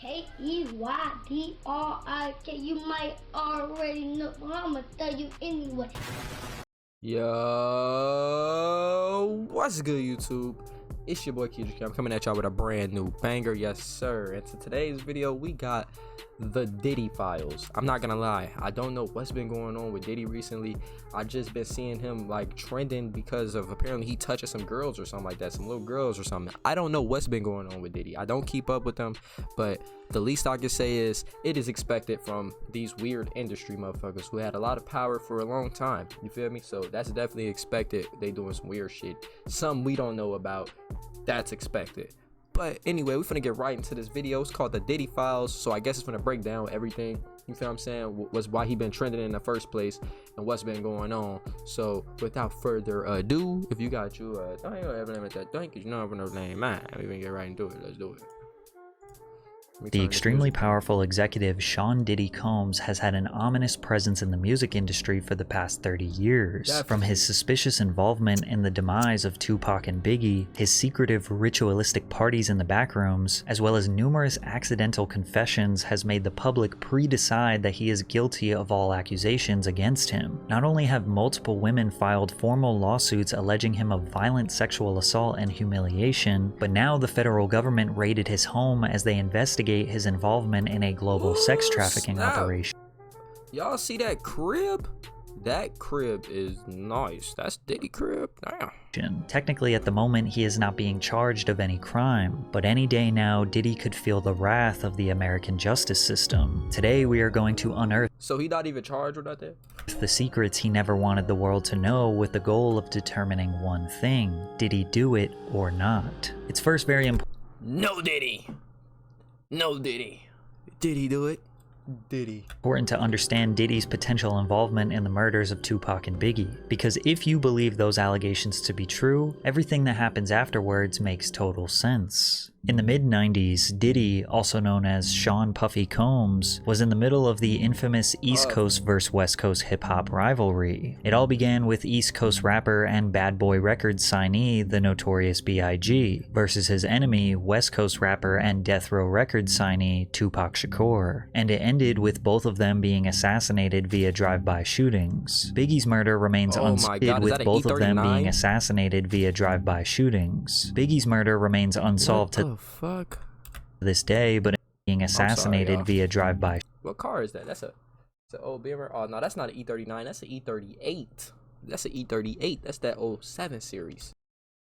Keydrik. You might already know, but I'ma tell you anyway. Yo, what's good, YouTube? It's your boy keydrik. I'm coming at y'all with a brand new banger, yes sir. And to today's video, we got the Diddy Files. I'm not gonna lie, I don't know what's been going on with Diddy recently. I just been seeing him like trending because of apparently he touching some girls or something like that, some little girls or something. I don't know what's been going on with Diddy. I don't keep up with them, but the least I can say is it is expected from these weird industry motherfuckers who had a lot of power for a long time. You feel me? So that's definitely expected. They doing some weird shit, some we don't know about. That's expected. But anyway, we're finna get right into this video. It's called the Diddy Files, so I guess it's gonna break down everything. You feel what I'm saying? Was why he been trending in the first place and what's been going on. So without further ado, if you got you I ain't gonna ever name it that thing, cause you know I have no name, man. We gonna get right into it. Let's do it. The extremely powerful executive Sean Diddy Combs has had an ominous presence in the music industry for the past 30 years. Definitely. From his suspicious involvement in the demise of Tupac and Biggie, his secretive ritualistic parties in the backrooms, as well as numerous accidental confessions, has made the public pre-decide that he is guilty of all accusations against him. Not only have multiple women filed formal lawsuits alleging him of violent sexual assault and humiliation, but now the federal government raided his home as they investigate his involvement in a global sex trafficking operation. Y'all see that crib? That crib is nice. That's Diddy crib. Damn. Technically, at the moment, he is not being charged of any crime, but any day now, Diddy could feel the wrath of the American justice system. Today, we are going to unearth So he not even charged with nothing? The secrets he never wanted the world to know, with the goal of determining one thing: did he do it or not? It's first very important. No Diddy. No Diddy. Did he do it? Diddy. Important to understand Diddy's potential involvement in the murders of Tupac and Biggie, because if you believe those allegations to be true, everything that happens afterwards makes total sense. In the mid-90s, Diddy, also known as Sean Puffy Combs, was in the middle of the infamous East Coast vs. West Coast hip-hop rivalry. It all began with East Coast rapper and Bad Boy Records signee, the Notorious B.I.G., versus his enemy, West Coast rapper and Death Row Records signee, Tupac Shakur. And it ended with both of them being assassinated via drive-by shootings. Biggie's murder remains unspeaked, with both of them being assassinated via drive-by shootings. Biggie's murder remains unsolved to this day, but being assassinated via drive-by. What car is that? That's an old Beamer. Oh no, that's not an E39. That's an E38. That's an E38. That's that 07 series.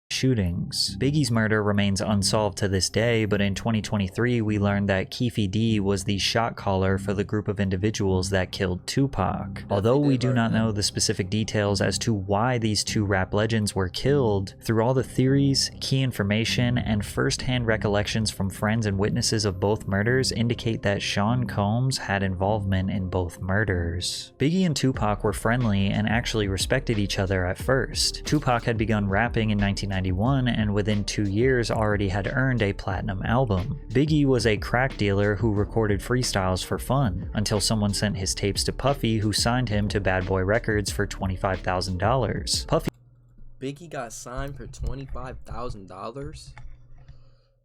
Shootings. Biggie's murder remains unsolved to this day, but in 2023 we learned that Keefe D was the shot caller for the group of individuals that killed Tupac. Although we do not know the specific details as to why these two rap legends were killed, through all the theories, key information, and first-hand recollections from friends and witnesses of both murders indicate that Sean Combs had involvement in both murders. Biggie and Tupac were friendly and actually respected each other at first. Tupac had begun rapping in 1991 and within 2 years already had earned a platinum album. Biggie was a crack dealer who recorded freestyles for fun, until someone sent his tapes to Puffy, who signed him to Bad Boy Records for $25,000. Biggie got signed for $25,000?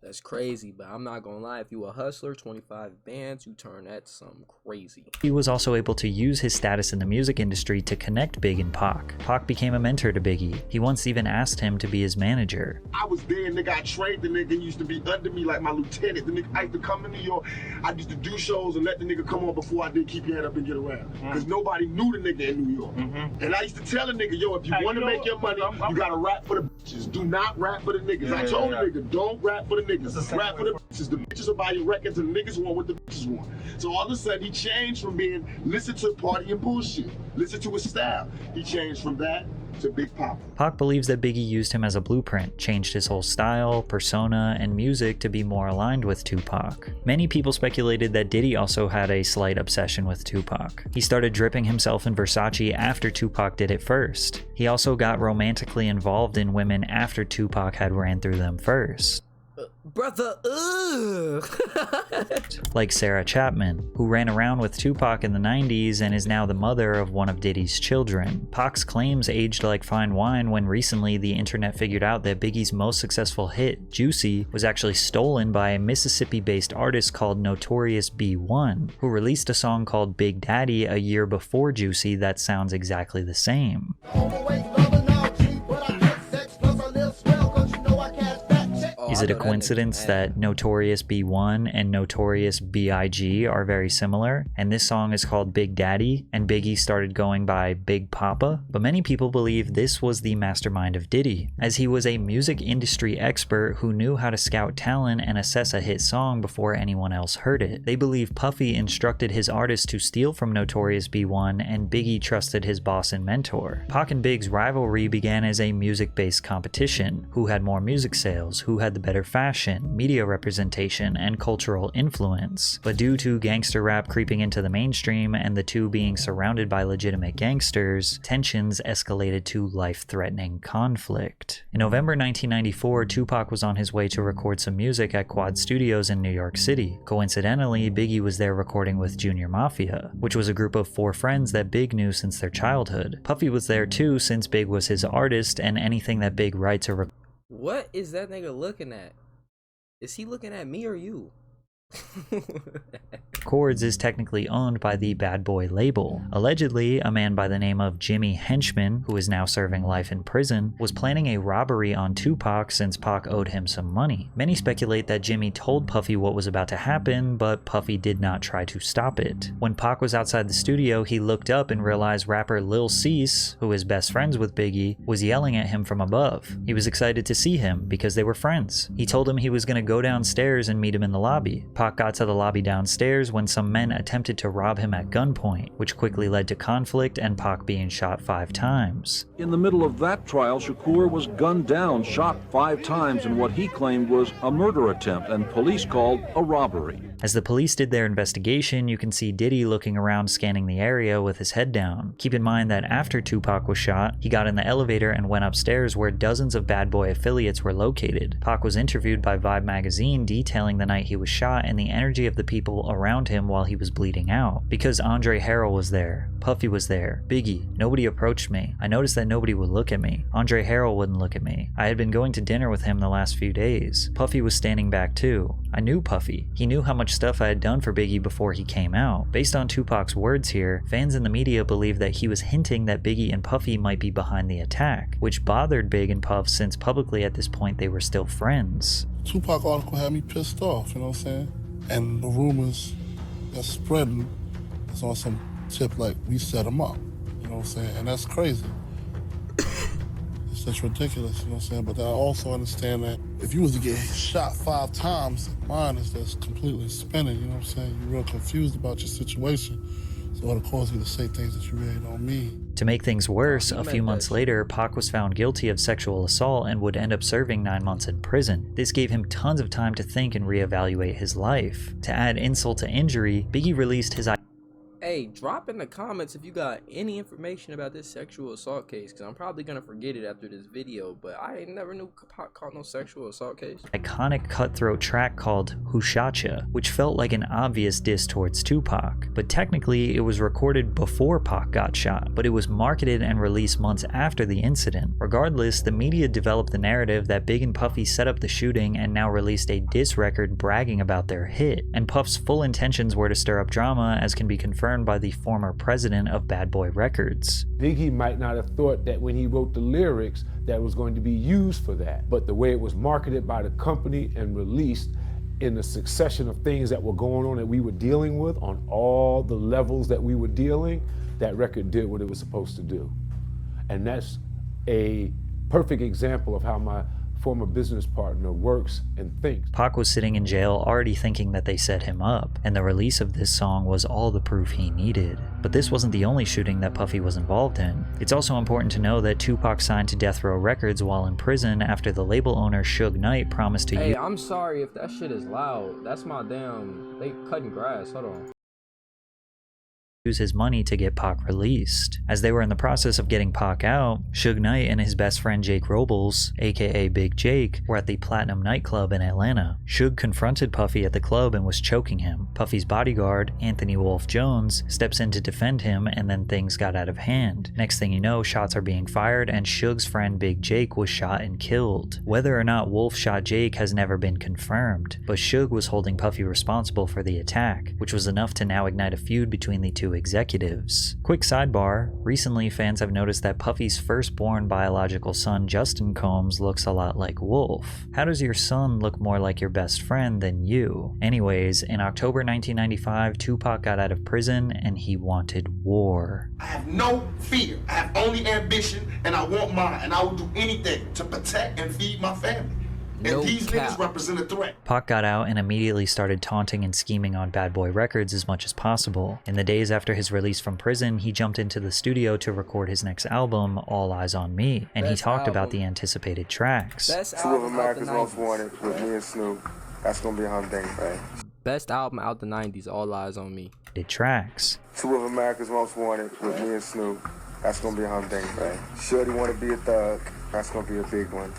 That's crazy, but I'm not gonna lie, if you a hustler, 25 bands, you turn that to something crazy. He was also able to use his status in the music industry to connect Big and Pac. Pac became a mentor to Biggie. He once even asked him to be his manager. I was there, nigga. I trained the nigga. He used to be under me like my lieutenant. The nigga, I used to come to New York. I used to do shows and let the nigga come on before I did Keep Your Head Up and Get Around. Because nobody knew the nigga in New York. And I used to tell the nigga, yo, if you want to make your money, you gotta rap for the bitches. Do not rap for the niggas. I told the nigga, don't rap for the niggas. Rap for the bitches. The bitches will buy your records and the niggas want what the bitches want. So all of a sudden he changed from being listen to party and bullshit, listen to his style. He changed from that to Big Papa. Pac believes that Biggie used him as a blueprint, changed his whole style, persona, and music to be more aligned with Tupac. Many people speculated that Diddy also had a slight obsession with Tupac. He started dripping himself in Versace after Tupac did it first. He also got romantically involved in women after Tupac had ran through them first. Brother, like Sarah Chapman, who ran around with Tupac in the 90s and is now the mother of one of Diddy's children. Pac's claims aged like fine wine when recently the internet figured out that Biggie's most successful hit, Juicy, was actually stolen by a Mississippi-based artist called Notorious B.I., who released a song called Big Daddy a year before Juicy that sounds exactly the same. Is it a coincidence that Notorious B.I. and Notorious B.I.G. are very similar, and this song is called Big Daddy, and Biggie started going by Big Papa? But many people believe this was the mastermind of Diddy, as he was a music industry expert who knew how to scout talent and assess a hit song before anyone else heard it. They believe Puffy instructed his artist to steal from Notorious B.I., and Biggie trusted his boss and mentor. Pac and Big's rivalry began as a music-based competition, who had more music sales, who had the better fashion, media representation, and cultural influence. But due to gangster rap creeping into the mainstream and the two being surrounded by legitimate gangsters, tensions escalated to life-threatening conflict. In November 1994, Tupac was on his way to record some music at Quad Studios in New York City. Coincidentally, Biggie was there recording with Junior Mafia, which was a group of 4 friends that Big knew since their childhood. Puffy was there too, since Big was his artist, and anything that Big writes or What is that nigga looking at? Is he looking at me or you? Records is technically owned by the Bad Boy label. Allegedly, a man by the name of Jimmy Henchman, who is now serving life in prison, was planning a robbery on Tupac since Pac owed him some money. Many speculate that Jimmy told Puffy what was about to happen, but Puffy did not try to stop it. When Pac was outside the studio, he looked up and realized rapper Lil Cease, who is best friends with Biggie, was yelling at him from above. He was excited to see him because they were friends. He told him he was going to go downstairs and meet him in the lobby. Pac got to the lobby downstairs when some men attempted to rob him at gunpoint, which quickly led to conflict and Pac being shot 5 times. In the middle of that trial, Shakur was gunned down, shot 5 times in what he claimed was a murder attempt and police called a robbery. As the police did their investigation, you can see Diddy looking around scanning the area with his head down. Keep in mind that after Tupac was shot, he got in the elevator and went upstairs where dozens of Bad Boy affiliates were located. Pac was interviewed by Vibe magazine detailing the night he was shot and the energy of the people around him while he was bleeding out. Because Andre Harrell was there, Puffy was there, Biggie, nobody approached me. I noticed that nobody would look at me. Andre Harrell wouldn't look at me. I had been going to dinner with him the last few days. Puffy was standing back too. I knew Puffy. He knew how much stuff I had done for Biggie before he came out. Based on Tupac's words here, fans in the media believe that he was hinting that Biggie and Puffy might be behind the attack, which bothered Big and Puff since publicly at this point they were still friends. Tupac article had me pissed off, you know what I'm saying? And the rumors that's spreading is on some tip like we set him up, you know what I'm saying? And that's crazy. It's just ridiculous, you know what I'm saying? But I also understand that if you was to get shot 5 times, mine is just completely spinning, you know what I'm saying? You're real confused about your situation. So it'll cause you to say things that you really don't mean. To make things worse, a few months later, Pac was found guilty of sexual assault and would end up serving 9 months in prison. This gave him tons of time to think and reevaluate his life. To add insult to injury, Biggie released his Hey, drop in the comments if you got any information about this sexual assault case, because I'm probably going to forget it after this video, but I ain't never knew Pac caught no sexual assault case. Iconic cutthroat track called Who Shot Ya, which felt like an obvious diss towards Tupac, but technically it was recorded before Pac got shot, but it was marketed and released months after the incident. Regardless, the media developed the narrative that Big and Puffy set up the shooting and now released a diss record bragging about their hit, and Puff's full intentions were to stir up drama, as can be confirmed by the former president of Bad Boy Records. Biggie might not have thought that when he wrote the lyrics that it was going to be used for that, but the way it was marketed by the company and released in the succession of things that were going on that we were dealing with on all the levels that we were dealing, that record did what it was supposed to do. And that's a perfect example of how my former business partner works and thinks. Pac was sitting in jail already thinking that they set him up, and the release of this song was all the proof he needed. But this wasn't the only shooting that Puffy was involved in. It's also important to know that Tupac signed to Death Row Records while in prison after the label owner Suge Knight promised to Hey, I'm sorry if that shit is loud. That's my damn, they cutting grass, hold on. use his money to get Pac released. As they were in the process of getting Pac out, Suge Knight and his best friend Jake Robles, aka Big Jake, were at the Platinum nightclub in Atlanta. Suge confronted Puffy at the club and was choking him. Puffy's bodyguard, Anthony Wolf Jones, steps in to defend him, and then things got out of hand. Next thing you know, shots are being fired and Suge's friend Big Jake was shot and killed. Whether or not Wolf shot Jake has never been confirmed, but Suge was holding Puffy responsible for the attack, which was enough to now ignite a feud between the two executives. Quick sidebar, recently fans have noticed that Puffy's firstborn biological son Justin Combs looks a lot like Wolf. How does your son look more like your best friend than you? Anyways, in October 1995, Tupac got out of prison and he wanted war. I have no fear. I have only ambition, and I want mine, and I will do anything to protect and feed my family. And these niggas represent a threat. Pac got out and immediately started taunting and scheming on Bad Boy Records as much as possible. In the days after his release from prison, he jumped into the studio to record his next album, All Eyes on Me, and he talked about the anticipated tracks. Two of America's Most Wanted with me and Snoop. That's gonna be a humdinger, right? Best album out the 90s, All Eyes on Me. Tracks. Two of America's Most Wanted with me and Snoop. That's gonna be a humdinger, right? Shorty Wanna Be a Thug. That's gonna be a big one.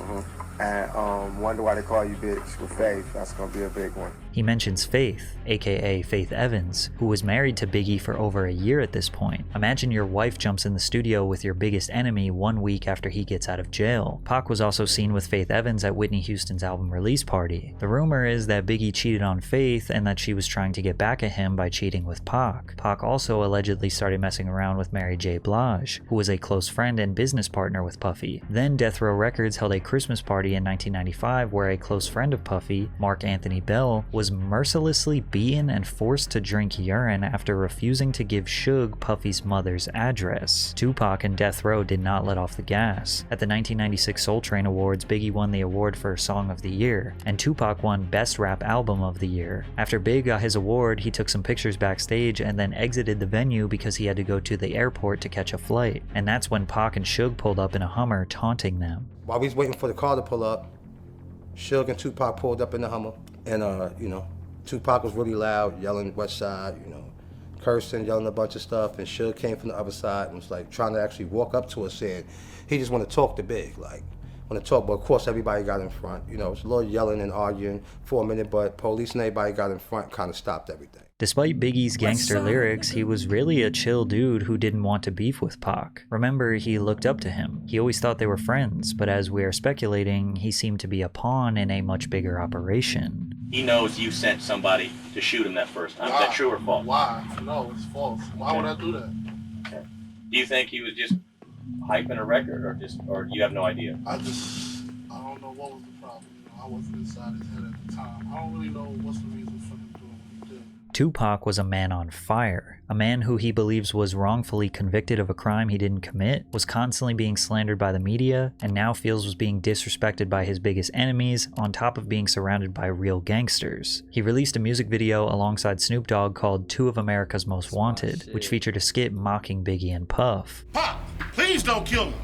And Wonder Why They Call You Bitch with Faith. That's gonna be a big one. He mentions Faith, aka Faith Evans, who was married to Biggie for over a year at this point. Imagine your wife jumps in the studio with your biggest enemy 1 week after he gets out of jail. Pac was also seen with Faith Evans at Whitney Houston's album release party. The rumor is that Biggie cheated on Faith and that she was trying to get back at him by cheating with Pac. Pac also allegedly started messing around with Mary J. Blige, who was a close friend and business partner with Puffy. Then Death Row Records held a Christmas party in 1995 where a close friend of Puffy, Mark Anthony Bell, was mercilessly beaten and forced to drink urine after refusing to give Suge Puffy's mother's address. Tupac and Death Row did not let off the gas. At the 1996 Soul Train Awards, Biggie won the award for Song of the Year, and Tupac won Best Rap Album of the Year. After Big got his award, he took some pictures backstage and then exited the venue because he had to go to the airport to catch a flight. And that's when Pac and Suge pulled up in a Hummer, taunting them. While we was waiting for the car to pull up, Suge and Tupac pulled up in the Hummer, and Tupac was really loud, yelling West Side, cursing, yelling a bunch of stuff, and Suge came from the other side and was like trying to actually walk up to us saying he just want to talk to Big, like want to talk, but of course everybody got in front. It was a little yelling and arguing for a minute, but police and everybody got in front, kind of stopped everything. Despite Biggie's gangster lyrics, he was really a chill dude who didn't want to beef with Pac. Remember, he looked up to him. He always thought they were friends, but as we are speculating, he seemed to be a pawn in a much bigger operation. He knows you sent somebody to shoot him that first time. Is that true or false? Why? No, it's false. Why would I do that? Okay. Do you think he was just hyping a record, or you have no idea? I don't know what was the problem. I wasn't inside his head at the time. I don't really know what's the reason for him doing what he did. Tupac was a man on fire. A man who he believes was wrongfully convicted of a crime he didn't commit, was constantly being slandered by the media, and now feels was being disrespected by his biggest enemies, on top of being surrounded by real gangsters. He released a music video alongside Snoop Dogg called Two of America's Most Wanted, which featured a skit mocking Biggie and Puff. Pop, please don't kill me.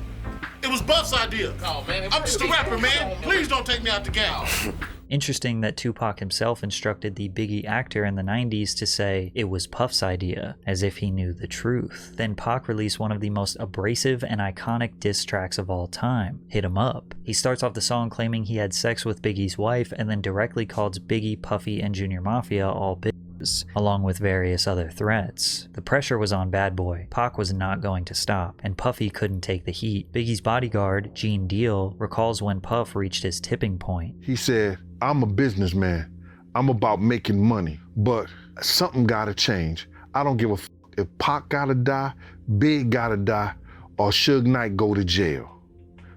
It was Buff's idea. Oh, man, I'm just a rapper, man. Please don't take me out the game. Interesting that Tupac himself instructed the Biggie actor in the 90s to say it was Puff's idea, as if he knew the truth. Then Pac released one of the most abrasive and iconic diss tracks of all time, Hit 'Em Up. He starts off the song claiming he had sex with Biggie's wife and then directly calls Biggie, Puffy, and Junior Mafia all bitches, along with various other threats. The pressure was on Bad Boy. Pac was not going to stop, and Puffy couldn't take the heat. Biggie's bodyguard, Gene Deal, recalls when Puff reached his tipping point. He said, "I'm a businessman. I'm about making money, but something gotta change. I don't give a f if Pac gotta die, Big gotta die, or Suge Knight go to jail.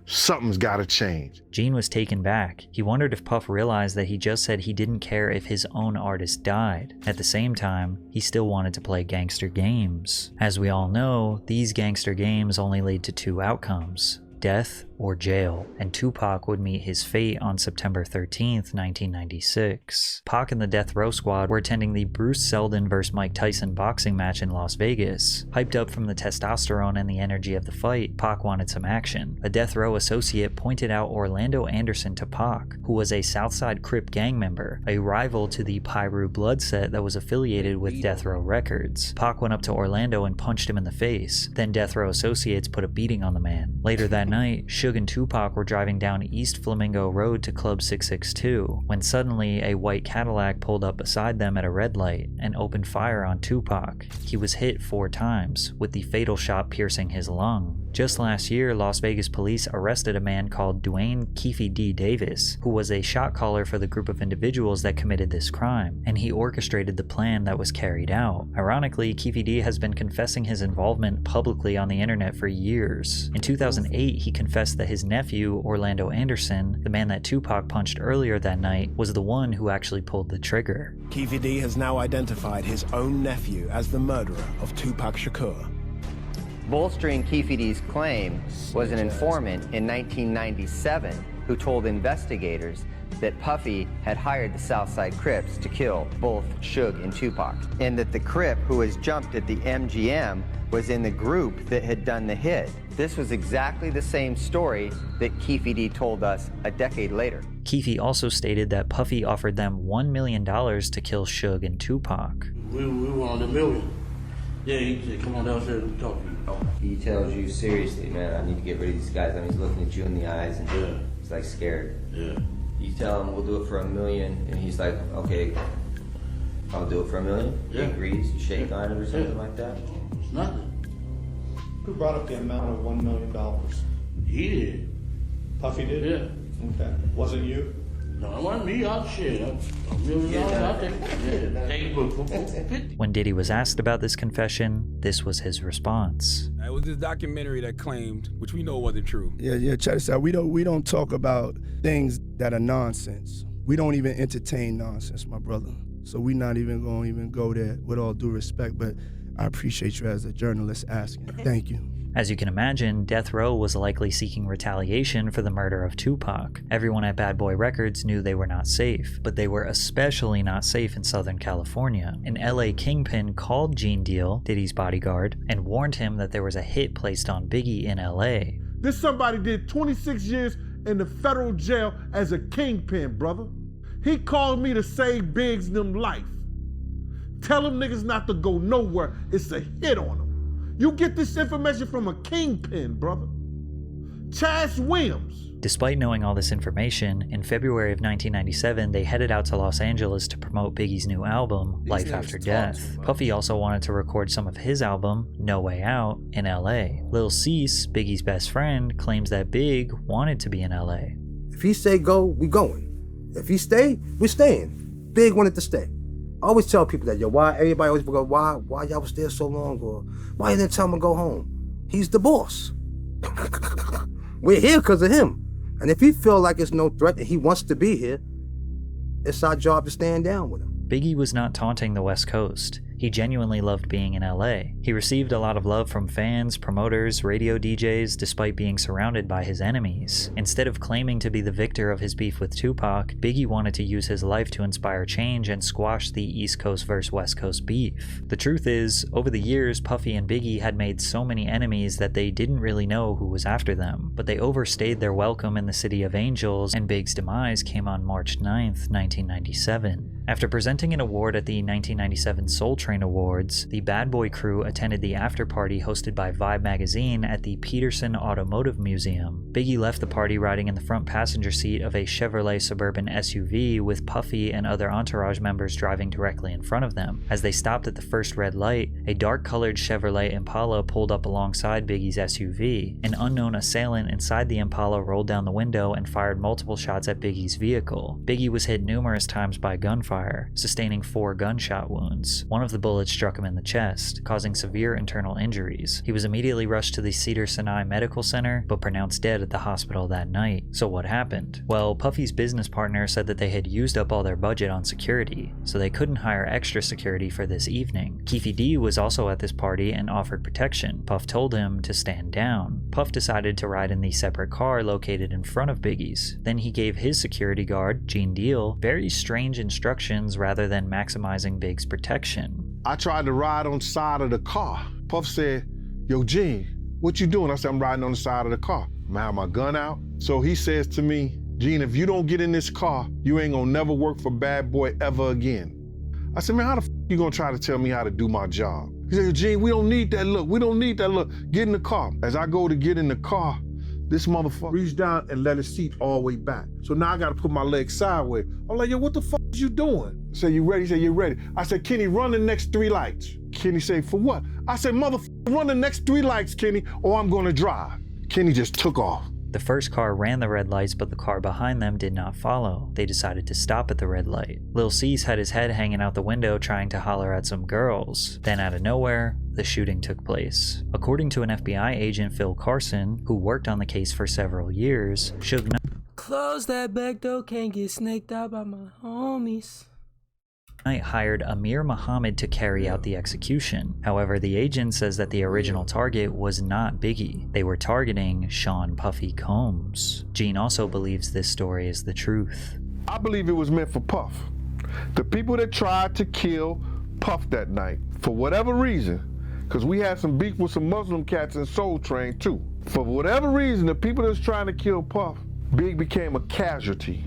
Something's gotta change." Gene was taken back. He wondered if Puff realized that he just said he didn't care if his own artist died. At the same time, he still wanted to play gangster games. As we all know, these gangster games only lead to two outcomes: death or jail, and Tupac would meet his fate on September 13th, 1996. Pac and the Death Row Squad were attending the Bruce Seldon vs. Mike Tyson boxing match in Las Vegas. Hyped up from the testosterone and the energy of the fight, Pac wanted some action. A Death Row associate pointed out Orlando Anderson to Pac, who was a Southside Crip gang member, a rival to the Piru Blood set that was affiliated with Death Row Records. Pac went up to Orlando and punched him in the face. Then Death Row associates put a beating on the man. Later that night, Suge and Tupac were driving down East Flamingo Road to Club 662, when suddenly a white Cadillac pulled up beside them at a red light and opened fire on Tupac. He was hit 4 times, with the fatal shot piercing his lung. Just last year, Las Vegas police arrested a man called Dwayne Keefe D. Davis, who was a shot caller for the group of individuals that committed this crime, and he orchestrated the plan that was carried out. Ironically, Keefe D. has been confessing his involvement publicly on the internet for years. In 2008, he confessed that his nephew, Orlando Anderson, the man that Tupac punched earlier that night, was the one who actually pulled the trigger. Keefe D. has now identified his own nephew as the murderer of Tupac Shakur. Bolstering Keefe D's claim was an informant in 1997 who told investigators that Puffy had hired the Southside Crips to kill both Suge and Tupac, and that the Crip who was jumped at the MGM was in the group that had done the hit. This was exactly the same story that Keefe D told us a decade later. Keefe also stated that Puffy offered them $1 million to kill Suge and Tupac. We wanted $1 million. Yeah, he said, come on downstairs and talk to you. He tells you, seriously, man, I need to get rid of these guys. I mean, he's looking at you in the eyes and he's like scared. Yeah. You tell him we'll do it for $1 million, and he's like, okay, I'll do it for $1 million. Yeah. He agrees, you shake on it or something like that. It's nothing. Who brought up the amount of $1 million? He did. Puffy did? Yeah. Okay. Wasn't you? No, it wasn't me. I'll shit. $1 million out there. Yeah. Take it for 50. When Diddy was asked about this confession, this was his response. It was this documentary that claimed, which we know wasn't true. Yeah, check this out. We don't talk about things that are nonsense. We don't even entertain nonsense, my brother. So we're not even going to go there, with all due respect, but I appreciate you as a journalist asking. Thank you. As you can imagine, Death Row was likely seeking retaliation for the murder of Tupac. Everyone at Bad Boy Records knew they were not safe, but they were especially not safe in Southern California. An LA kingpin called Gene Deal, Diddy's bodyguard, and warned him that there was a hit placed on Biggie in LA. This somebody did 26 years in the federal jail as a kingpin, brother. He called me to save Biggs' them life. Tell them niggas not to go nowhere. It's a hit on them. You get this information from a kingpin, brother. Chaz Williams. Despite knowing all this information, in February of 1997, they headed out to Los Angeles to promote Biggie's new album, Life After Death. Puffy also wanted to record some of his album, No Way Out, in LA. Lil Cease, Biggie's best friend, claims that Big wanted to be in LA. If he say go, we going. If he stay, we staying. Big wanted to stay. I always tell people that, yo, why everybody always go, why y'all was there so long, or why you didn't tell him to go home? He's the boss. We're here because of him. And if he feel like it's no threat and he wants to be here, it's our job to stand down with him. Biggie was not taunting the West Coast. He genuinely loved being in LA. He received a lot of love from fans, promoters, radio DJs, despite being surrounded by his enemies. Instead of claiming to be the victor of his beef with Tupac, Biggie wanted to use his life to inspire change and squash the East Coast versus West Coast beef. The truth is, over the years, Puffy and Biggie had made so many enemies that they didn't really know who was after them, but they overstayed their welcome in the City of Angels, and Big's demise came on March 9th, 1997. After presenting an award at the 1997 Soul Train Awards, the Bad Boy crew attended the after-party hosted by Vibe magazine at the Peterson Automotive Museum. Biggie left the party riding in the front passenger seat of a Chevrolet Suburban SUV with Puffy and other entourage members driving directly in front of them. As they stopped at the first red light, a dark-colored Chevrolet Impala pulled up alongside Biggie's SUV. An unknown assailant inside the Impala rolled down the window and fired multiple shots at Biggie's vehicle. Biggie was hit numerous times by gunfire, sustaining 4 gunshot wounds. One of the bullet struck him in the chest, causing severe internal injuries. He was immediately rushed to the Cedars-Sinai Medical Center, but pronounced dead at the hospital that night. So what happened? Well, Puffy's business partner said that they had used up all their budget on security, so they couldn't hire extra security for this evening. Keefe D was also at this party and offered protection. Puff told him to stand down. Puff decided to ride in the separate car located in front of Biggie's. Then he gave his security guard, Gene Deal, very strange instructions rather than maximizing Big's protection. I tried to ride on the side of the car. Puff said, "Yo, Gene, what you doing?" I said, "I'm riding on the side of the car. I'm gonna have my gun out." So he says to me, "Gene, if you don't get in this car, you ain't gonna never work for Bad Boy ever again." I said, "Man, how the f you gonna try to tell me how to do my job?" He said, "Gene, we don't need that look. We don't need that look. Get in the car." As I go to get in the car, this motherfucker reached down and let his seat all the way back. So now I gotta put my legs sideways. I'm like, "Yo, what the fuck is you doing?" I said, "You ready?" He said, "You ready?" I said, "Kenny, run the next 3 lights." Kenny said, "For what?" I said, "Motherfucker, run the next 3 lights, Kenny, or I'm gonna drive." Kenny just took off. The first car ran the red lights, but the car behind them did not follow. They decided to stop at the red light. Lil Cease had his head hanging out the window trying to holler at some girls. Then out of nowhere, the shooting took place. According to an FBI agent, Phil Carson, who worked on the case for several years, Suge Knight Close that back door, can't get snaked out by my homies. hired Amir Muhammad to carry out the execution. However, the agent says that the original target was not Biggie. They were targeting Sean Puffy Combs. Gene also believes this story is the truth. I believe it was meant for Puff. The people that tried to kill Puff that night, for whatever reason, because we had some beef with some Muslim cats in Soul Train too. For whatever reason, the people that's trying to kill Puff, Big became a casualty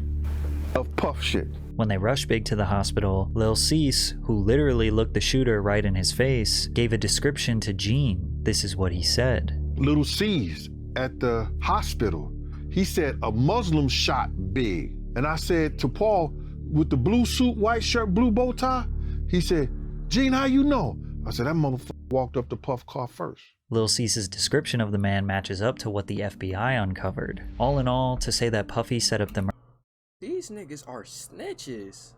of Puff shit. When they rushed Big to the hospital, Lil Cease, who literally looked the shooter right in his face, gave a description to Gene. This is what he said. Little Cease at the hospital, he said a Muslim shot Big. And I said to Paul, with the blue suit, white shirt, blue bow tie, he said, "Gene, how you know?" I said, "That motherfucker walked up to Puff car first." Lil Cease's description of the man matches up to what the FBI uncovered. All in all, to say that Puffy set up the These niggas are snitches.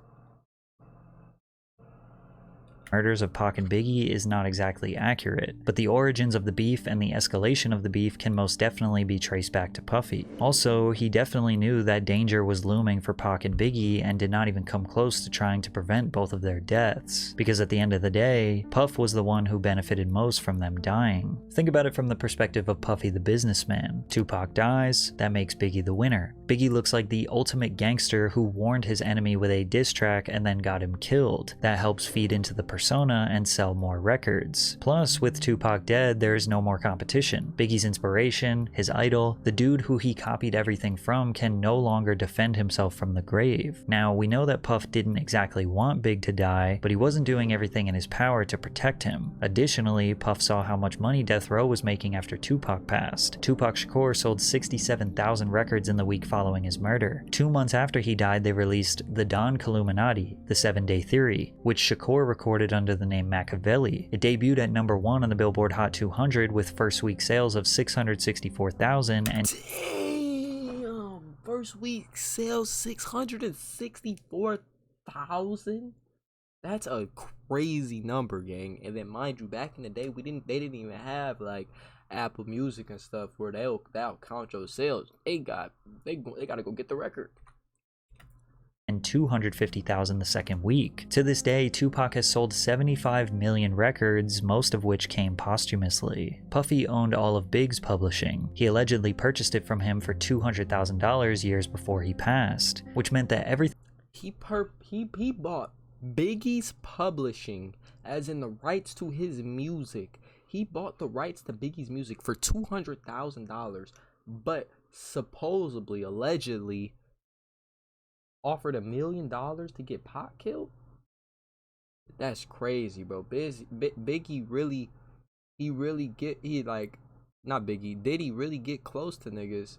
murders of Pac and Biggie is not exactly accurate, but the origins of the beef and the escalation of the beef can most definitely be traced back to Puffy. Also, he definitely knew that danger was looming for Pac and Biggie and did not even come close to trying to prevent both of their deaths, because at the end of the day, Puff was the one who benefited most from them dying. Think about it from the perspective of Puffy the businessman. Tupac dies, that makes Biggie the winner. Biggie looks like the ultimate gangster who warned his enemy with a diss track and then got him killed. That helps feed into the persona and sell more records. Plus, with Tupac dead, there is no more competition. Biggie's inspiration, his idol, the dude who he copied everything from, can no longer defend himself from the grave. Now, we know that Puff didn't exactly want Big to die, but he wasn't doing everything in his power to protect him. Additionally, Puff saw how much money Death Row was making after Tupac passed. Tupac Shakur sold 67,000 records in the week following his murder. 2 months after he died, they released The Don Killuminati, The 7-Day Theory, which Shakur recorded under the name Machiavelli. It debuted at #1 on the Billboard Hot 200 with first week sales of 664,000 and Damn, first week sales 664,000. That's a crazy number, gang. And then mind you, back in the day, they didn't even have like Apple Music and stuff where they'll count your sales. They gotta go get the record. and 250,000 the second week. To this day, Tupac has sold 75 million records, most of which came posthumously. Puffy owned all of Big's publishing. He allegedly purchased it from him for $200,000 years before he passed, which meant that everything He bought Biggie's publishing, as in the rights to his music. He bought the rights to Biggie's music for $200,000, but supposedly, allegedly, offered $1 million to get Pac killed. That's crazy, bro. Biggie really, Diddy really get close to niggas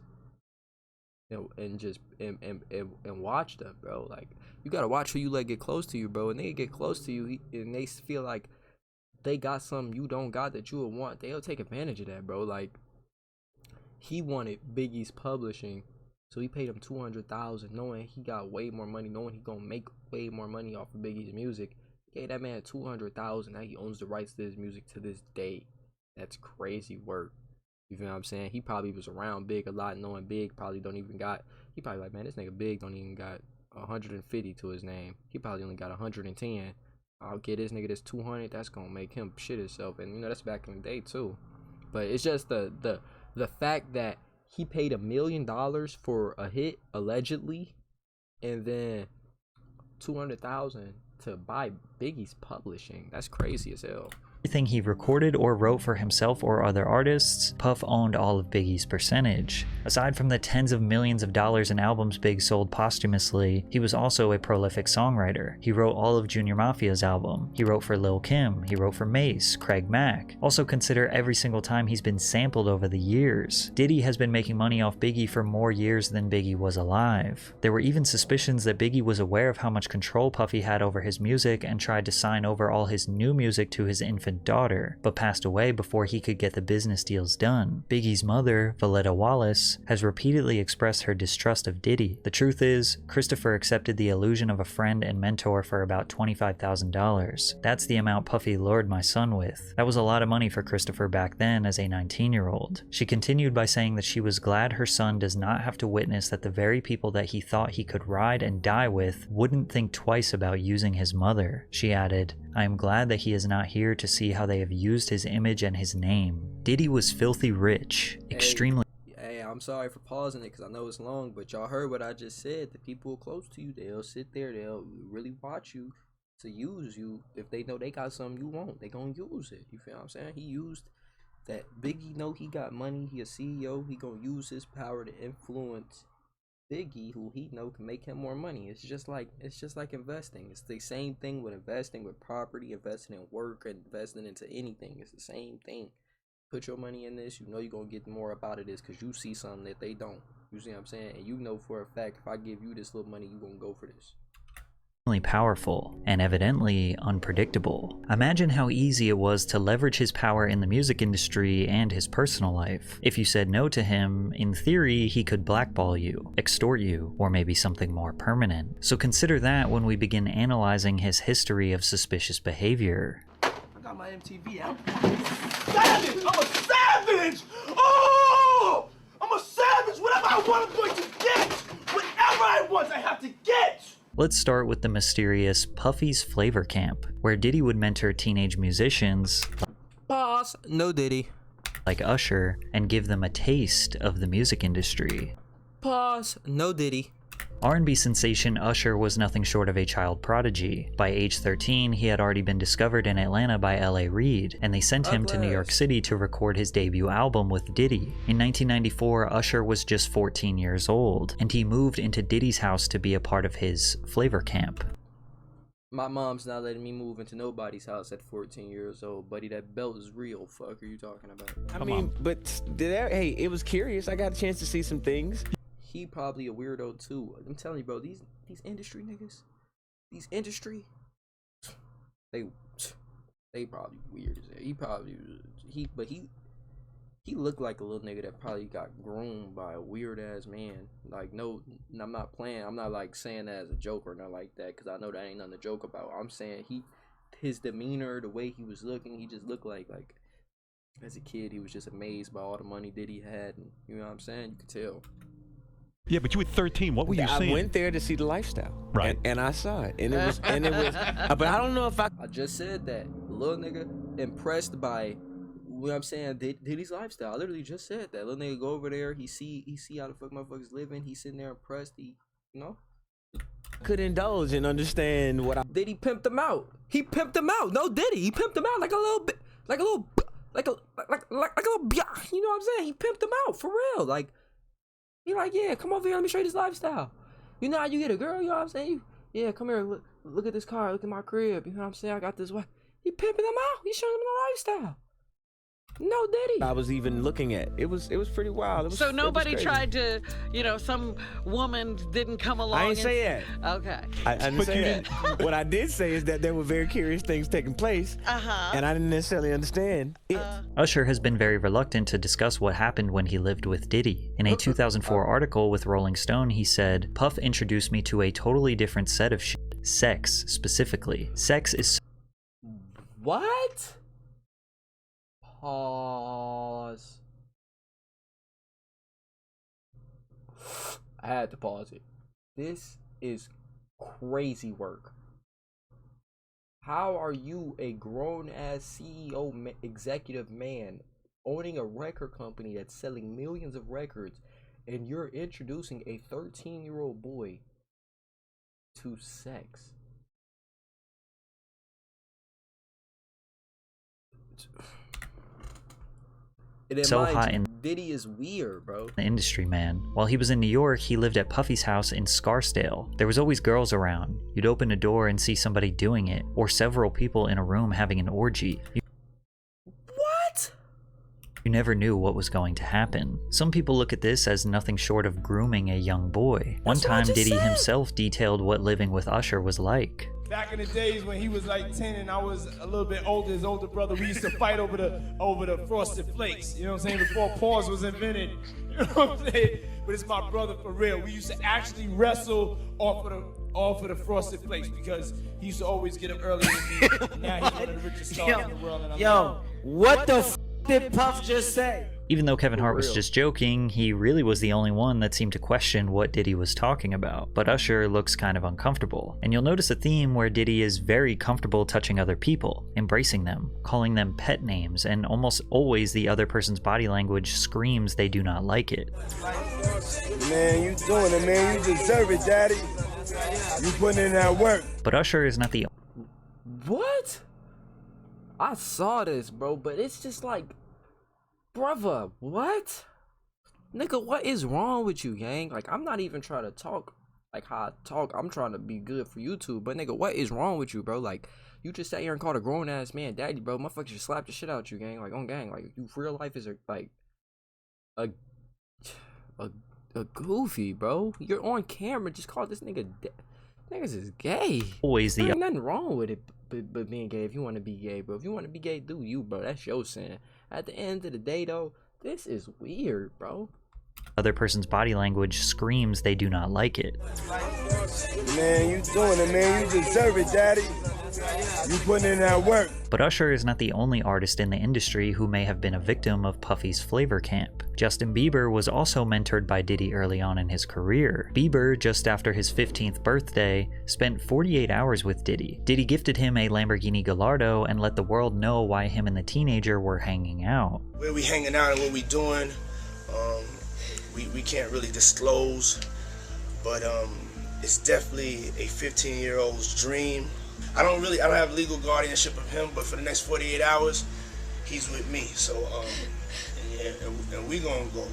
and watch them, bro. Like, you gotta watch who you let get close to you, bro. And they get close to you and they feel like they got something you don't got that you would want, they'll take advantage of that, bro. Like, he wanted Biggie's publishing, so he paid him $200,000, knowing he got way more money, knowing he gonna make way more money off of Biggie's music. Gave that man $200,000. Now he owns the rights to his music to this day. That's crazy work. You feel what I'm saying? He probably was around Big a lot, knowing Big probably don't even got. He probably like, man, this nigga Big don't even got 150 to his name. He probably only got 110. I'll get this nigga this 200. That's gonna make him shit himself. And you know that's back in the day too. But it's just the fact that he paid $1 million for a hit allegedly, and then 200,000 to buy Biggie's publishing. That's crazy as hell. Everything he recorded or wrote for himself or other artists, Puff owned all of Biggie's percentage. Aside from the tens of millions of dollars in albums Big sold posthumously, he was also a prolific songwriter. He wrote all of Junior Mafia's album. He wrote for Lil' Kim. He wrote for Mace, Craig Mack. Also consider every single time he's been sampled over the years. Diddy has been making money off Biggie for more years than Biggie was alive. There were even suspicions that Biggie was aware of how much control Puffy had over his music and tried to sign over all his new music to his infant daughter, but passed away before he could get the business deals done. Biggie's mother, Valletta Wallace, has repeatedly expressed her distrust of Diddy. The truth is, Christopher accepted the illusion of a friend and mentor for about $25,000. That's the amount Puffy lured my son with. That was a lot of money for Christopher back then as a 19-year-old. She continued by saying that she was glad her son does not have to witness that the very people that he thought he could ride and die with wouldn't think twice about using his mother. She added, "I am glad that he is not here to see how they have used his image and his name." Diddy was filthy rich, extremely. Hey, I'm sorry for pausing it because I know it's long, but y'all heard what I just said. The people close to you, they'll sit there, they'll really watch you to use you. If they know they got something you want, they gonna use it. You feel what I'm saying? He used that. Biggie know he got money, he a CEO, he gonna use his power to influence Biggie, who he know can make him more money. It's just like investing. It's the same thing with investing with property, investing in work, investing into anything. It's the same thing. Put your money in this, you know you're gonna get more about it is because you see something that they don't. You see what I'm saying? And you know for a fact if I give you this little money, you gonna go for this. Powerful and evidently unpredictable. Imagine how easy it was to leverage his power in the music industry and his personal life. If you said no to him, in theory, he could blackball you, extort you, or maybe something more permanent. So consider that when we begin analyzing his history of suspicious behavior. I got my MTV out. Savage! I'm a savage! Oh! I'm a savage! Whatever I want, I'm going to get! Whatever I want, I have to get! Let's start with the mysterious Puffy's Flavor Camp, where Diddy would mentor teenage musicians Boss, no Diddy, like Usher, and give them a taste of the music industry. Pause, no Diddy. R&B sensation Usher was nothing short of a child prodigy. By age 13, he had already been discovered in Atlanta by L.A. Reid, and they sent him to New York City to record his debut album with Diddy. In 1994, Usher was just 14 years old, and he moved into Diddy's house to be a part of his Flavor Camp. My mom's not letting me move into nobody's house at 14 years old, buddy. That belt is real. Fuck are you talking about? I mean, but hey, it was curious. I got a chance to see some things. He probably a weirdo too. I'm telling you, bro. These industry niggas, these industry, they probably weird as hell. He looked like a little nigga that probably got groomed by a weird ass man. Like, no, I'm not playing. I'm not like saying that as a joke or nothing like that, because I know that ain't nothing to joke about. I'm saying his demeanor, the way he was looking, he just looked like as a kid he was just amazed by all the money Diddy had, and you know what I'm saying? You could tell. Yeah, but you were 13. What were you seeing? I went there to see the lifestyle, right? And I saw it, and it was, but I don't know if I just said that little nigga impressed by what I'm saying. Diddy's lifestyle. I literally just said that little nigga go over there. He see how the fuck motherfuckers living. He's sitting there impressed. He, you know, could indulge and understand what I. Diddy pimped him out. He pimped him out. No Diddy. He pimped him out like a little bit, like a little, like a little. You know what I'm saying? He pimped him out for real. Like. He like, yeah, come over here, let me show you this lifestyle. You know how you get a girl, you know what I'm saying? Yeah, come here, look at this car, look at my crib, you know what I'm saying? I got this wife. He pimping them out, he showing them the lifestyle. No Diddy. I was even looking at. It was pretty wild. So nobody tried to, some woman didn't come along. I didn't say that. Okay. I didn't say that. What I did say is that there were very curious things taking place, and I didn't necessarily understand it. Usher has been very reluctant to discuss what happened when he lived with Diddy. In a 2004 article with Rolling Stone, he said, "Puff introduced me to a totally different set of shit. Sex, specifically. Sex is What? Pause. I had to pause it. This is crazy work. How are you a grown-ass CEO executive man owning a record company that's selling millions of records, and you're introducing a 13-year-old boy to sex? So hot in Diddy is weird, bro. the industry, man. While he was in New York, he lived at Puffy's house in Scarsdale. There was always girls around. You'd open a door and see somebody doing it, or several people in a room having an orgy. What? You never knew what was going to happen. Some people look at this as nothing short of grooming a young boy. One time, Diddy himself detailed what living with Usher was like. Back in the days when he was like 10 and I was a little bit older, his older brother, we used to fight over the Frosted Flakes. You know what I'm saying? Before pause was invented. You know what I'm saying? But it's my brother for real. We used to actually wrestle off of the Frosted Flakes because he used to always get up early than me. Now he's one of the richest stars in the world. And What the f did Puff just say? Even though Kevin Hart was just joking, he really was the only one that seemed to question what Diddy was talking about. But Usher looks kind of uncomfortable. And you'll notice a theme where Diddy is very comfortable touching other people, embracing them, calling them pet names, and almost always the other person's body language screams they do not like it. Man, you doing it, man. You deserve it, daddy. You putting in that work. But Usher is not the... What? I saw this, bro, but it's just like... Brother, what? Nigga, what is wrong with you, gang? Like, I'm not even trying to talk like how I talk. I'm trying to be good for YouTube. But, nigga, what is wrong with you, bro? Like, you just sat here and called a grown-ass man daddy, bro. Motherfuckers just slapped the shit out you, gang. Like, on gang. Like, you real life is, like, a goofy, bro. You're on camera. Just call this nigga niggas is gay. Always the... Ain't nothing wrong with it but being gay if you want to be gay, bro. If you want to be gay, do you, bro. That's your sin. At the end of the day, though, this is weird, bro. Other person's body language screams they do not like it. Man, you doing it, man. You deserve it, daddy. You putting in that work. But Usher is not the only artist in the industry who may have been a victim of Puffy's flavor camp. Justin Bieber was also mentored by Diddy early on in his career. Bieber, just after his 15th birthday, spent 48 hours with Diddy. Diddy gifted him a Lamborghini Gallardo and let the world know why him and the teenager were hanging out. Where we hanging out and what we doing, we can't really disclose, but it's definitely a 15-year-old's dream. I don't have legal guardianship of him, but for the next 48 hours, he's with me. So, yeah, and we gonna go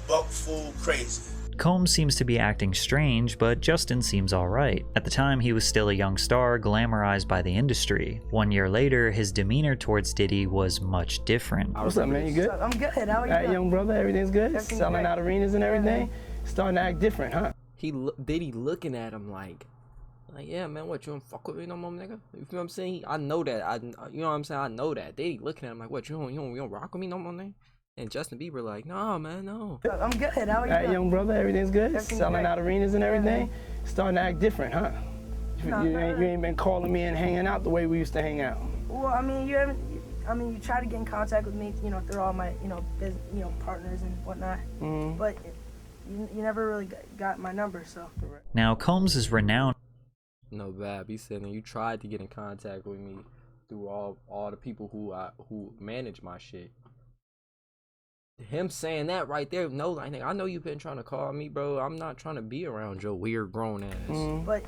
buck full crazy. Combs seems to be acting strange, but Justin seems alright. At the time, he was still a young star, glamorized by the industry. 1 year later, his demeanor towards Diddy was much different. What's up, man? You good? I'm good. How are you? All right, young brother, everything's good? Everything's Selling great. out arenas and everything? Starting to act different, huh? Diddy looking at him like, yeah, man, what, you don't fuck with me no more, nigga? You feel what I'm saying? I know that. You know what I'm saying? I know that. Diddy looking at him like, what, you don't rock with me no more, nigga? And Justin Bieber like, nah, man, no. I'm good. How are you? All right, young brother, everything's good? Everything's Selling great. out arenas and everything? Starting to act different, huh? You ain't been calling me and hanging out the way we used to hang out. Well, I mean, you try to get in contact with me, through all my, partners and whatnot. Mm-hmm. But you never really got my number, so. Now, Combs is renowned. No, Bab, he said, and you tried to get in contact with me through all the people who manage my shit. Him saying that right there, no, like, I know you've been trying to call me, bro. I'm not trying to be around your weird grown ass. Mm-hmm. But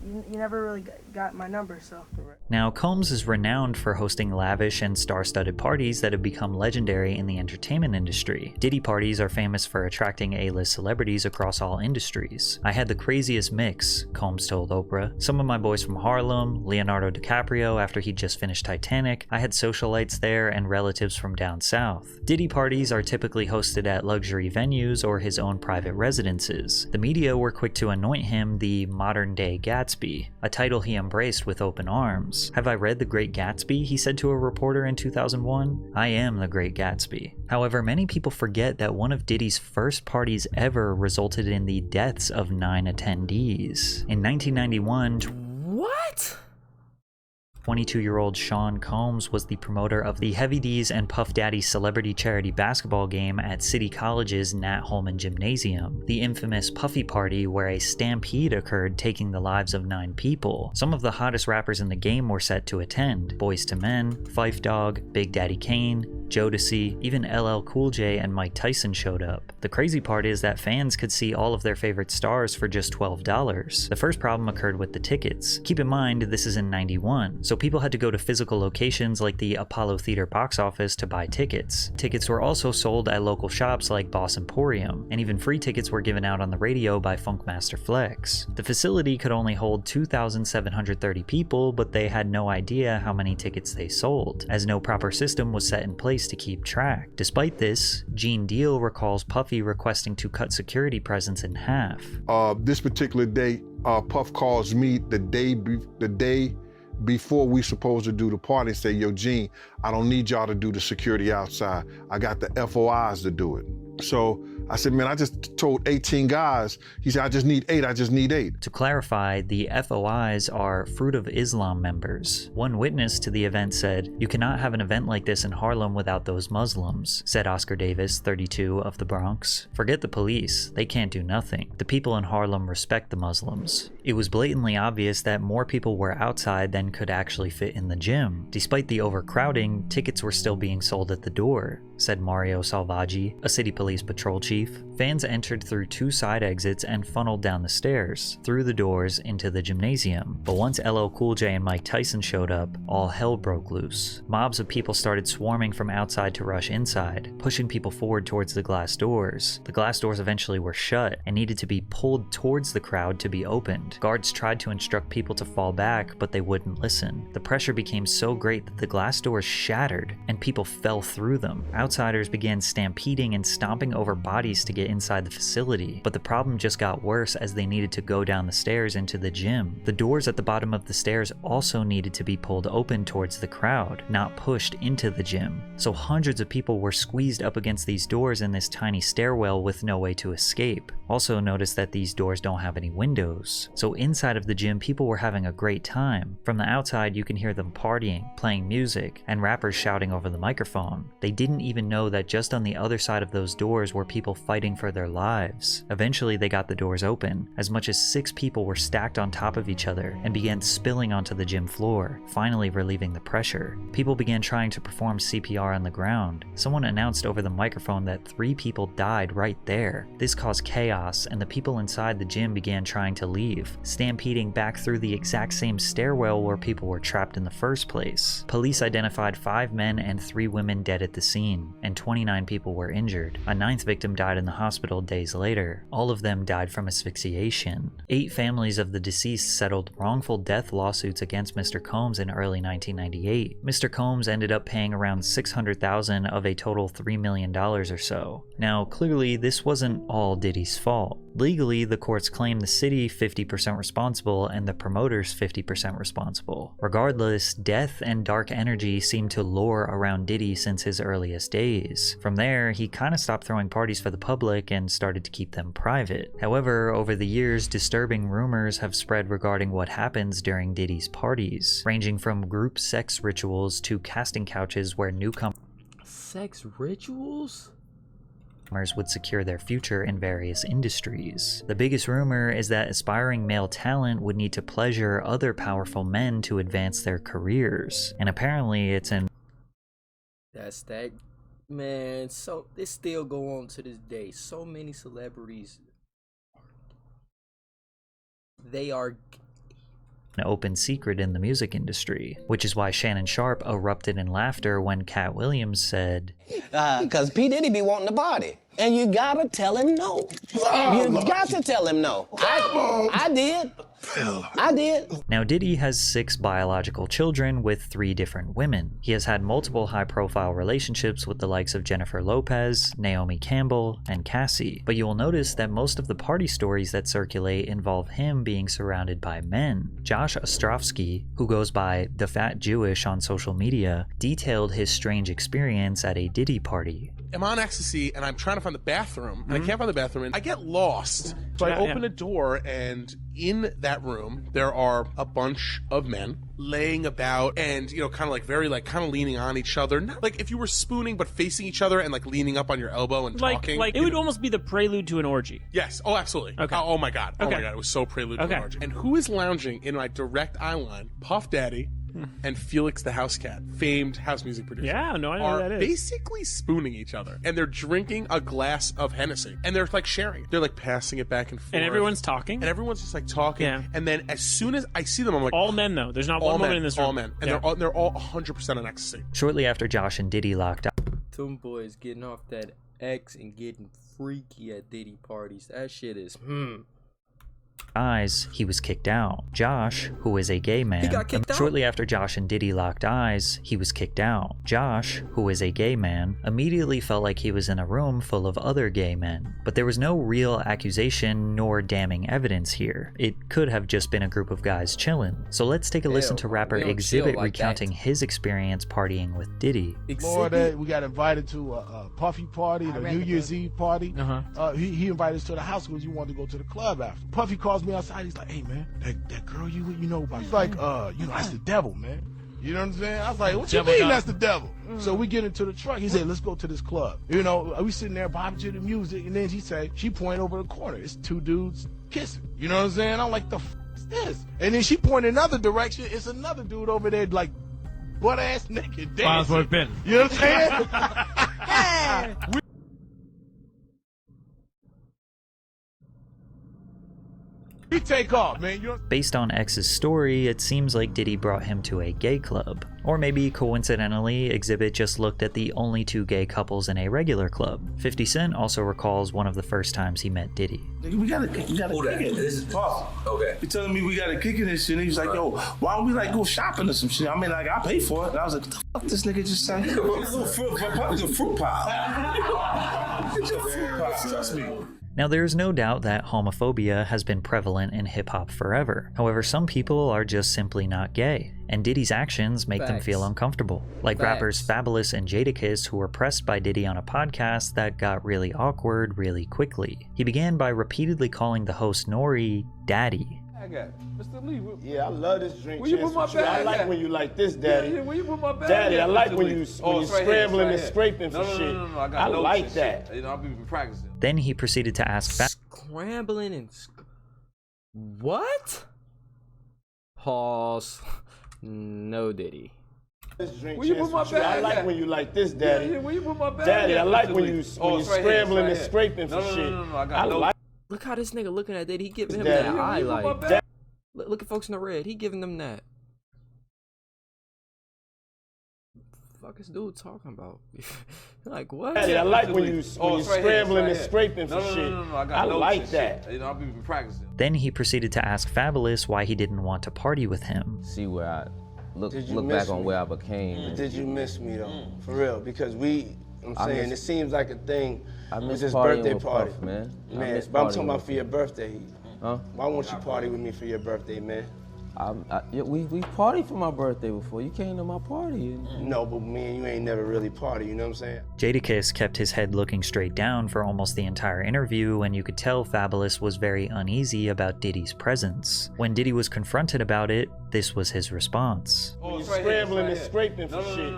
you never really got my number, so. Now, Combs is renowned for hosting lavish and star-studded parties that have become legendary in the entertainment industry. Diddy parties are famous for attracting A-list celebrities across all industries. I had the craziest mix, Combs told Oprah. Some of my boys from Harlem, Leonardo DiCaprio after he just finished Titanic, I had socialites there and relatives from down south. Diddy parties are typically hosted at luxury venues or his own private residences. The media were quick to anoint him the modern-day Gatsby, a title he embraced with open arms. Have I read The Great Gatsby? He said to a reporter in 2001. I am The Great Gatsby. However, many people forget that one of Diddy's first parties ever resulted in the deaths of 9 attendees. In 1991, What? 22-year-old Sean Combs was the promoter of the Heavy D's and Puff Daddy celebrity charity basketball game at City College's Nat Holman Gymnasium, the infamous Puffy Party where a stampede occurred taking the lives of 9 people. Some of the hottest rappers in the game were set to attend: Boyz II Men, Phife Dawg, Big Daddy Kane, Jodeci, even LL Cool J and Mike Tyson showed up. The crazy part is that fans could see all of their favorite stars for just $12. The first problem occurred with the tickets. Keep in mind, this is in '91, so people had to go to physical locations like the Apollo Theater box office to buy tickets. Tickets were also sold at local shops like Boss Emporium, and even free tickets were given out on the radio by Funkmaster Flex. The facility could only hold 2,730 people, but they had no idea how many tickets they sold, as no proper system was set in place to keep track. Despite this, Gene Deal recalls Puffy requesting to cut security presence in half. This particular day, Puff calls me the day before we supposed to do the party and say, yo, Gene, I don't need y'all to do the security outside. I got the FOIs to do it. So I said, man, I just told 18 guys. He said, I just need 8, I just need 8. To clarify, the FOIs are Fruit of Islam members. One witness to the event said, "You cannot have an event like this in Harlem without those Muslims," said Oscar Davis, 32, of the Bronx. "Forget the police, they can't do nothing. The people in Harlem respect the Muslims." It was blatantly obvious that more people were outside than could actually fit in the gym. Despite the overcrowding, tickets were still being sold at the door, said Mario Salvaggi, a city police patrol chief. Fans entered through 2 side exits and funneled down the stairs, through the doors into the gymnasium. But once LL Cool J and Mike Tyson showed up, all hell broke loose. Mobs of people started swarming from outside to rush inside, pushing people forward towards the glass doors. The glass doors eventually were shut and needed to be pulled towards the crowd to be opened. Guards tried to instruct people to fall back, but they wouldn't listen. The pressure became so great that the glass doors shattered and people fell through them. Outsiders began stampeding and stomping over bodies to get inside the facility, but the problem just got worse as they needed to go down the stairs into the gym. The doors at the bottom of the stairs also needed to be pulled open towards the crowd, not pushed into the gym. So hundreds of people were squeezed up against these doors in this tiny stairwell with no way to escape. Also notice that these doors don't have any windows. So inside of the gym, people were having a great time. From the outside, you can hear them partying, playing music, and rappers shouting over the microphone. They didn't even know that just on the other side of those doors were people fighting for their lives. Eventually, they got the doors open. As much as 6 people were stacked on top of each other and began spilling onto the gym floor, finally relieving the pressure. People began trying to perform CPR on the ground. Someone announced over the microphone that 3 people died right there. This caused chaos, and the people inside the gym began trying to leave, stampeding back through the exact same stairwell where people were trapped in the first place. Police identified 5 men and 3 women dead at the scene, and 29 people were injured. A 9th victim died in the hospital days later. All of them died from asphyxiation. 8 families of the deceased settled wrongful death lawsuits against Mr. Combs in early 1998. Mr. Combs ended up paying around $600,000 of a total $3 million or so. Now, clearly, this wasn't all Diddy's fault. Legally, the courts claim the city 50% responsible and the promoters 50% responsible. Regardless, death and dark energy seemed to lure around Diddy since his earliest days. From there, he kinda stopped throwing parties for the public and started to keep them private. However, over the years, disturbing rumors have spread regarding what happens during Diddy's parties, ranging from group sex rituals to casting couches where newcomers Sex rituals? would secure their future in various industries. The biggest rumor is that aspiring male talent would need to pleasure other powerful men to advance their careers, and apparently it's in That's that, man. So it still go on to this day. So many celebrities, they are an open secret in the music industry, which is why Shannon Sharp erupted in laughter when Cat Williams said, Cause P. Diddy be wanting to party. And you gotta tell him no. You got to tell him no. I did. I did. Now, Diddy has 6 biological children with 3 different women. He has had multiple high-profile relationships with the likes of Jennifer Lopez, Naomi Campbell, and Cassie. But you will notice that most of the party stories that circulate involve him being surrounded by men. Josh Ostrovsky, who goes by The Fat Jewish on social media, detailed his strange experience at a Diddy party. I'm on ecstasy and I'm trying to find the bathroom and I can't find the bathroom and I get lost. So I open a door and in that room, there are a bunch of men laying about and, you know, kind of like very like kind of leaning on each other. Not like if you were spooning, but facing each other and like leaning up on your elbow and talking. Like it would almost be the prelude to an orgy. Yes. Oh, absolutely. Okay. Oh my God. Oh Okay. my God. It was so prelude to an orgy. And who is lounging in my direct eye line? Puff Daddy and Felix the House Cat, famed house music producer. Yeah, no, I know are who that is. basically spooning each other, and they're drinking a glass of Hennessy, and they're like sharing it. They're like passing it back and forth, And everyone's talking. and everyone's just like talking. Yeah. And then as soon as I see them, I'm like, All men though. There's not all one men, woman in this room. all men, and Yeah. they're all 100% on ecstasy. Shortly after Josh and Diddy locked up, Them boys getting off that X and getting freaky at Diddy parties. That shit is eyes, he was kicked out. Josh, who is a gay man, He got kicked out? shortly after Josh and Diddy locked eyes, he was kicked out. Josh, who is a gay man, immediately felt like he was in a room full of other gay men, but there was no real accusation nor damning evidence here. It could have just been a group of guys chilling. So let's take a listen to rapper we don't Exhibit chill like recounting his experience partying with Diddy. Lord, we got invited to a Puffy party, the New Year's Eve party. He invited us to the house because he wanted to go to the club after. Puffy calls me outside. He's like, "Hey man, that girl you know about?" He's like, that's the devil, man. You know what I'm saying? I was like, "What you mean that's the devil?" So we get into the truck. He said, "Let's go to this club." You know, we sitting there bobbing to the music, and then she pointed over the corner. It's two dudes kissing. You know what I'm saying? I'm like, "The f is this?" And then she pointed another direction. It's another dude over there, like butt ass naked dancing. You know what I'm saying? We take off, man. Based on X's story, it seems like Diddy brought him to a gay club. Or maybe coincidentally, Exhibit just looked at the only two gay couples in a regular club. 50 Cent also recalls one of the first times he met Diddy. We gotta kick it. This is Puff. Okay. He telling me we gotta kick it and shit. And he was like, "Yo, why don't we like go shopping or some shit?" I mean, like I pay for it. And I was like, "What the fuck this nigga just said?" It's a fruit pie. It's a fruit pie. Trust me. Now, there is no doubt that homophobia has been prevalent in hip-hop forever. However, some people are just simply not gay, and Diddy's actions make them feel uncomfortable. Like rappers Fabulous and Jadakiss, who were pressed by Diddy on a podcast that got really awkward really quickly. He began by repeatedly calling the host Nori Daddy. Mr. Lee, I love this drink. Where you put my bag? I like when you like this, Daddy. Yeah, where you put my bag? Daddy, I like when you right scrambling here, and scraping for shit. No, I like that. You know, I've been practicing. Then he proceeded to ask Scrambling and what? Pause. No Diddy. This drink. Where you put my bag? I like when you like this, Daddy. Yeah, where you put my bag? Daddy, I like when you scrambling and scraping for shit. I like. Look how this nigga looking at Diddy. He giving him Daddy. that eye like. Daddy. Look at folks in the red. He giving them that. Fuck is dude talking about? Like what? Daddy, I like when you scrambling and scraping for shit. I like that. You know, I've been practicing. Then he proceeded to ask Fabulous why he didn't want to party with him. See where I look miss back on me? where I became. Did you miss me though? For real? Because it seems like a thing. I with miss this partying birthday with party, Puff, man. Man, but I'm talking about for your birthday. Huh? Why won't you party with me for your birthday, man? We partied for my birthday before. You came to my party. No, but me and you ain't never really party, you know what I'm saying? Jadakiss kept his head looking straight down for almost the entire interview, and you could tell Fabulous was very uneasy about Diddy's presence. When Diddy was confronted about it, this was his response. Oh, scrambling and scraping for shit.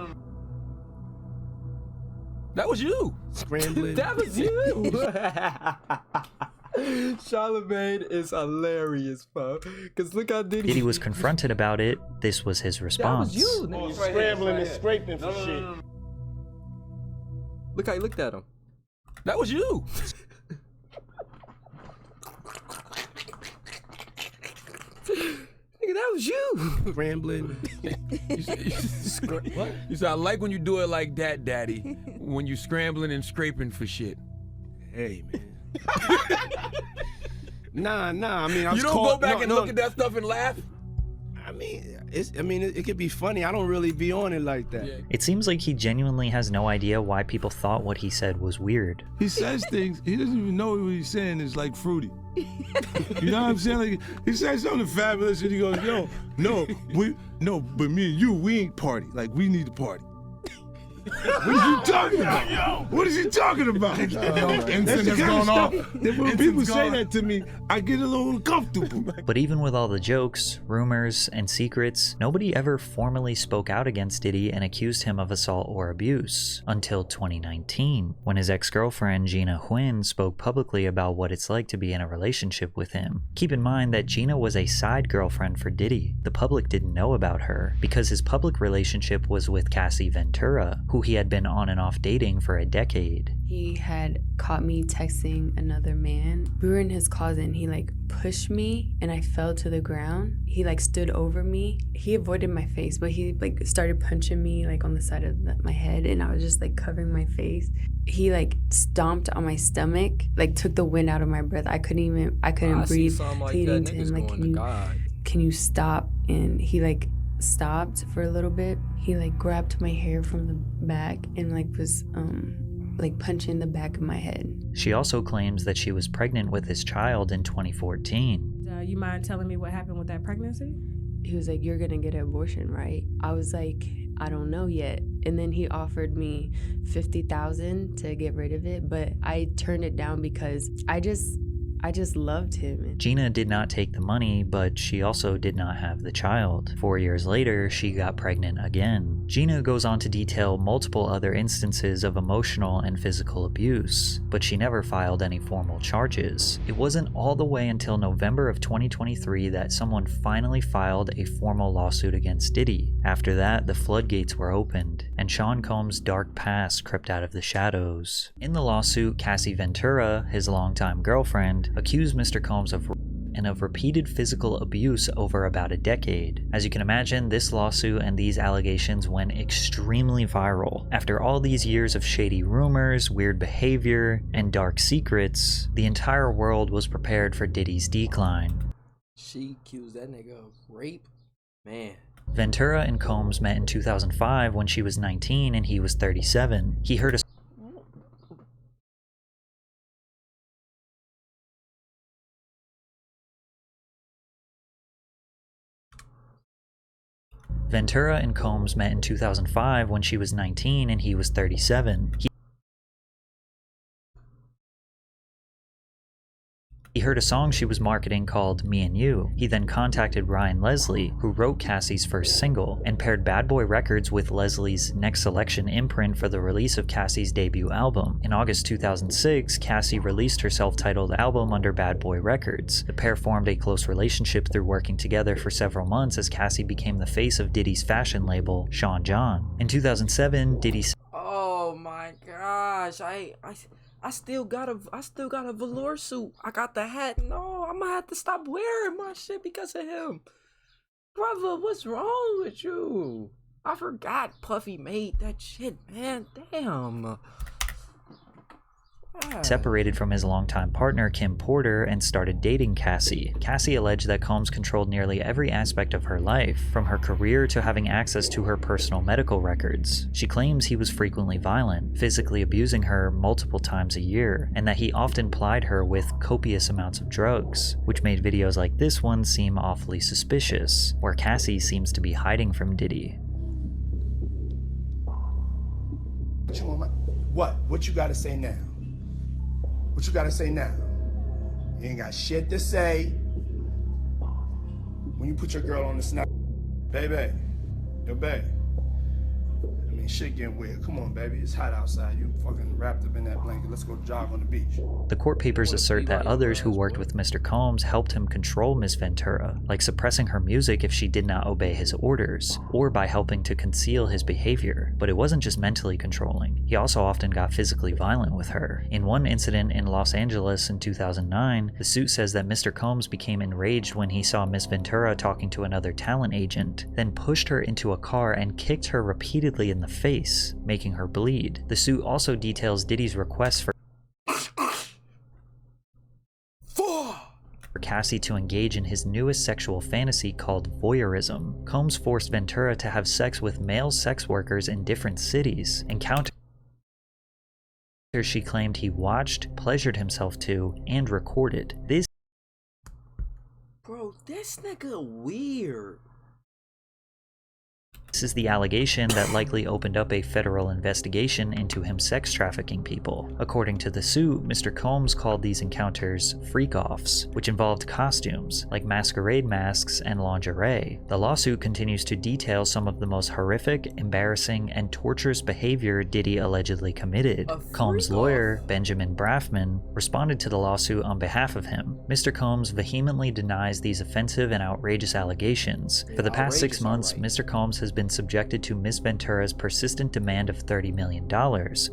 That was you. Scrambling. That was you. Charlemagne is hilarious, bro. Cause look how Diddy was confronted about it. This was his response. That was you. Oh, scrambling and scraping for shit. Look how he looked at him. That was you. Nigga, that was you. Scrambling. What? You said, I like when you do it like that, Daddy. When you scrambling and scraping for shit. Hey, man. Nah. I mean, I was you don't go back and look at that stuff and laugh? I mean, it could be funny. I don't really be on it like that. Yeah. It seems like he genuinely has no idea why people thought what he said was weird. He says things, he doesn't even know what he's saying is like fruity. You know what I'm saying? Like, he says something fabulous and he goes, yo, but me and you, we ain't party. Like, we need to party. What is he talking about? What is he talking about? That's the kind of stuff that when people say that to me, I get a little uncomfortable. But even with all the jokes, rumors, and secrets, nobody ever formally spoke out against Diddy and accused him of assault or abuse until 2019, when his ex-girlfriend Gina Huynh spoke publicly about what it's like to be in a relationship with him. Keep in mind that Gina was a side girlfriend for Diddy. The public didn't know about her because his public relationship was with Cassie Ventura, who he had been on and off dating for a decade. He had caught me texting another man. We were in his closet and he like pushed me and I fell to the ground. He like stood over me. He avoided my face, but he like started punching me like on the side of my head, and I was just like covering my face. He like stomped on my stomach, like took the wind out of my breath. I couldn't breathe. Pleading to him like, can you stop? And he like stopped for a little bit. He like grabbed my hair from the back and like was like punching the back of my head. She also claims that she was pregnant with his child in 2014. You mind telling me what happened with that pregnancy? He was like, you're gonna get an abortion, right? I was like, I don't know yet. And then he offered me $50,000 to get rid of it, but I turned it down because I just loved him. Gina did not take the money, but she also did not have the child. 4 years later, she got pregnant again. Gina goes on to detail multiple other instances of emotional and physical abuse, but she never filed any formal charges. It wasn't all the way until November of 2023 that someone finally filed a formal lawsuit against Diddy. After that, the floodgates were opened, and Sean Combs' dark past crept out of the shadows. In the lawsuit, Cassie Ventura, his longtime girlfriend, accused Mr. Combs of repeated physical abuse over about a decade. As you can imagine, this lawsuit and these allegations went extremely viral. After all these years of shady rumors, weird behavior, and dark secrets, the entire world was prepared for Diddy's decline. She accused that nigga of rape? Man. Ventura and Combs met in 2005 when she was 19 and he was 37. He heard a Ventura and Combs met in 2005 when she was 19 and he was 37. He heard a song she was marketing called Me and You. He then contacted Ryan Leslie, who wrote Cassie's first single, and paired Bad Boy Records with Leslie's Next Selection imprint for the release of Cassie's debut album. In August 2006, Cassie released her self-titled album under Bad Boy Records. The pair formed a close relationship through working together for several months as Cassie became the face of Diddy's fashion label, Sean John. In 2007, Diddy... Oh my gosh, I still got a velour suit. I got the hat. No, I'm gonna have to stop wearing my shit because of him. Brother, what's wrong with you? I forgot Puffy made that shit, man. Damn. separated from his longtime partner Kim Porter and started dating Cassie. Cassie alleged that Combs controlled nearly every aspect of her life, from her career to having access to her personal medical records. She claims he was frequently violent, physically abusing her multiple times a year, and that he often plied her with copious amounts of drugs, which made videos like this one seem awfully suspicious, where Cassie seems to be hiding from Diddy. What you gotta say now? What you gotta say now? You ain't got shit to say. When you put your girl on the snap, baby, yo, babe. I mean, shit getting weird. Come on, baby, it's hot outside. You fucking wrapped up in that blanket. Let's go jog on the beach. The court papers assert that others who worked with Mr. Combs helped him control Ms. Ventura, like suppressing her music if she did not obey his orders, or by helping to conceal his behavior. But it wasn't just mentally controlling. He also often got physically violent with her. In one incident in Los Angeles in 2009, the suit says that Mr. Combs became enraged when he saw Ms. Ventura talking to another talent agent, then pushed her into a car and kicked her repeatedly in the face, making her bleed. The suit also details Diddy's request for Cassie to engage in his newest sexual fantasy called voyeurism. Combs forced Ventura to have sex with male sex workers in different cities, encounters she claimed he watched, pleasured himself to, and recorded. Bro, this nigga weird. This is the allegation that likely opened up a federal investigation into him sex trafficking people. According to the suit, Mr. Combs called these encounters freak-offs, which involved costumes, like masquerade masks and lingerie. The lawsuit continues to detail some of the most horrific, embarrassing, and torturous behavior Diddy allegedly committed. Combs' lawyer, Benjamin Braffman, responded to the lawsuit on behalf of him. Mr. Combs vehemently denies these offensive and outrageous allegations. For the past 6 months, Mr. Combs has been subjected to Ms. Ventura's persistent demand of $30 million,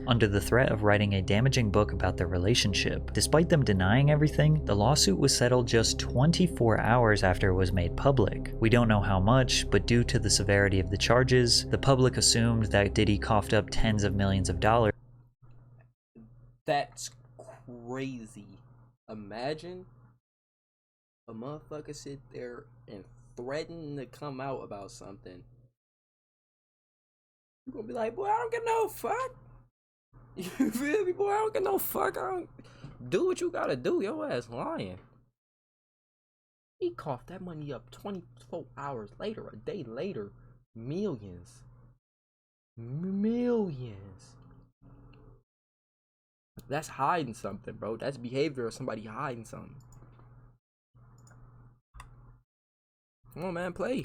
under the threat of writing a damaging book about their relationship. Despite them denying everything, the lawsuit was settled just 24 hours after it was made public. We don't know how much, but due to the severity of the charges, the public assumed that Diddy coughed up tens of millions of dollars. That's crazy. Imagine a motherfucker sit there and threaten to come out about something. You're gonna be like, boy, I don't get no fuck. You feel me, boy? I don't get no fuck. I don't do what you gotta do. Your ass lying. He coughed that money up 24 hours later, a day later. Millions. Millions. That's hiding something, bro. That's behavior of somebody hiding something. Come on, man, play.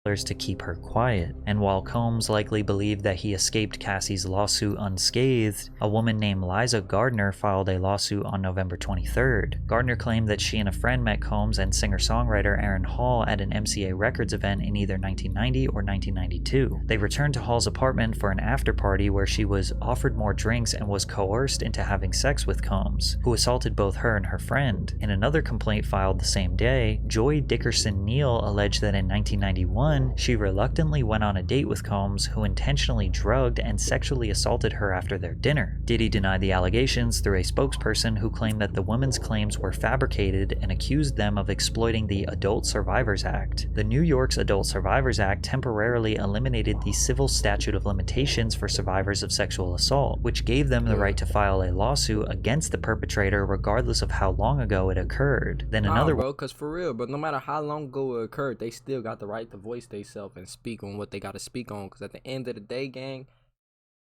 To keep her quiet, and while Combs likely believed that he escaped Cassie's lawsuit unscathed, a woman named Liza Gardner filed a lawsuit on November 23rd. Gardner claimed that she and a friend met Combs and singer-songwriter Aaron Hall at an MCA Records event in either 1990 or 1992. They returned to Hall's apartment for an after-party where she was offered more drinks and was coerced into having sex with Combs, who assaulted both her and her friend. In another complaint filed the same day, Joy Dickerson Neal alleged that in 1991, she reluctantly went on a date with Combs, who intentionally drugged and sexually assaulted her after their dinner. Diddy denied the allegations through a spokesperson who claimed that the women's claims were fabricated and accused them of exploiting the Adult Survivors Act. The New York's Adult Survivors Act temporarily eliminated the civil statute of limitations for survivors of sexual assault, which gave them the right to file a lawsuit against the perpetrator regardless of how long ago it occurred. Then another bro, cause for real, but no matter how long ago it occurred, they still got the right to voice themselves and speak on what they got to speak on. Because at the end of the day, gang,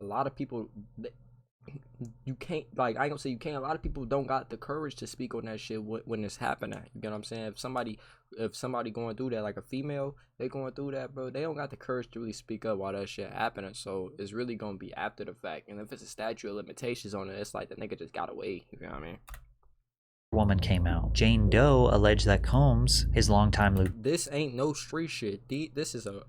a lot of people, you can't, like, I ain't gonna say you can't, a lot of people don't got the courage to speak on that shit when it's happening. You get what I'm saying? If somebody going through that, like a female, they going through that, bro, they don't got the courage to really speak up while that shit happening. So it's really gonna be after the fact. And if it's a statute of limitations on it, it's like the nigga just got away. You know what I mean? woman came out. Jane Doe alleged that Combs, his longtime This ain't no street shit. This is a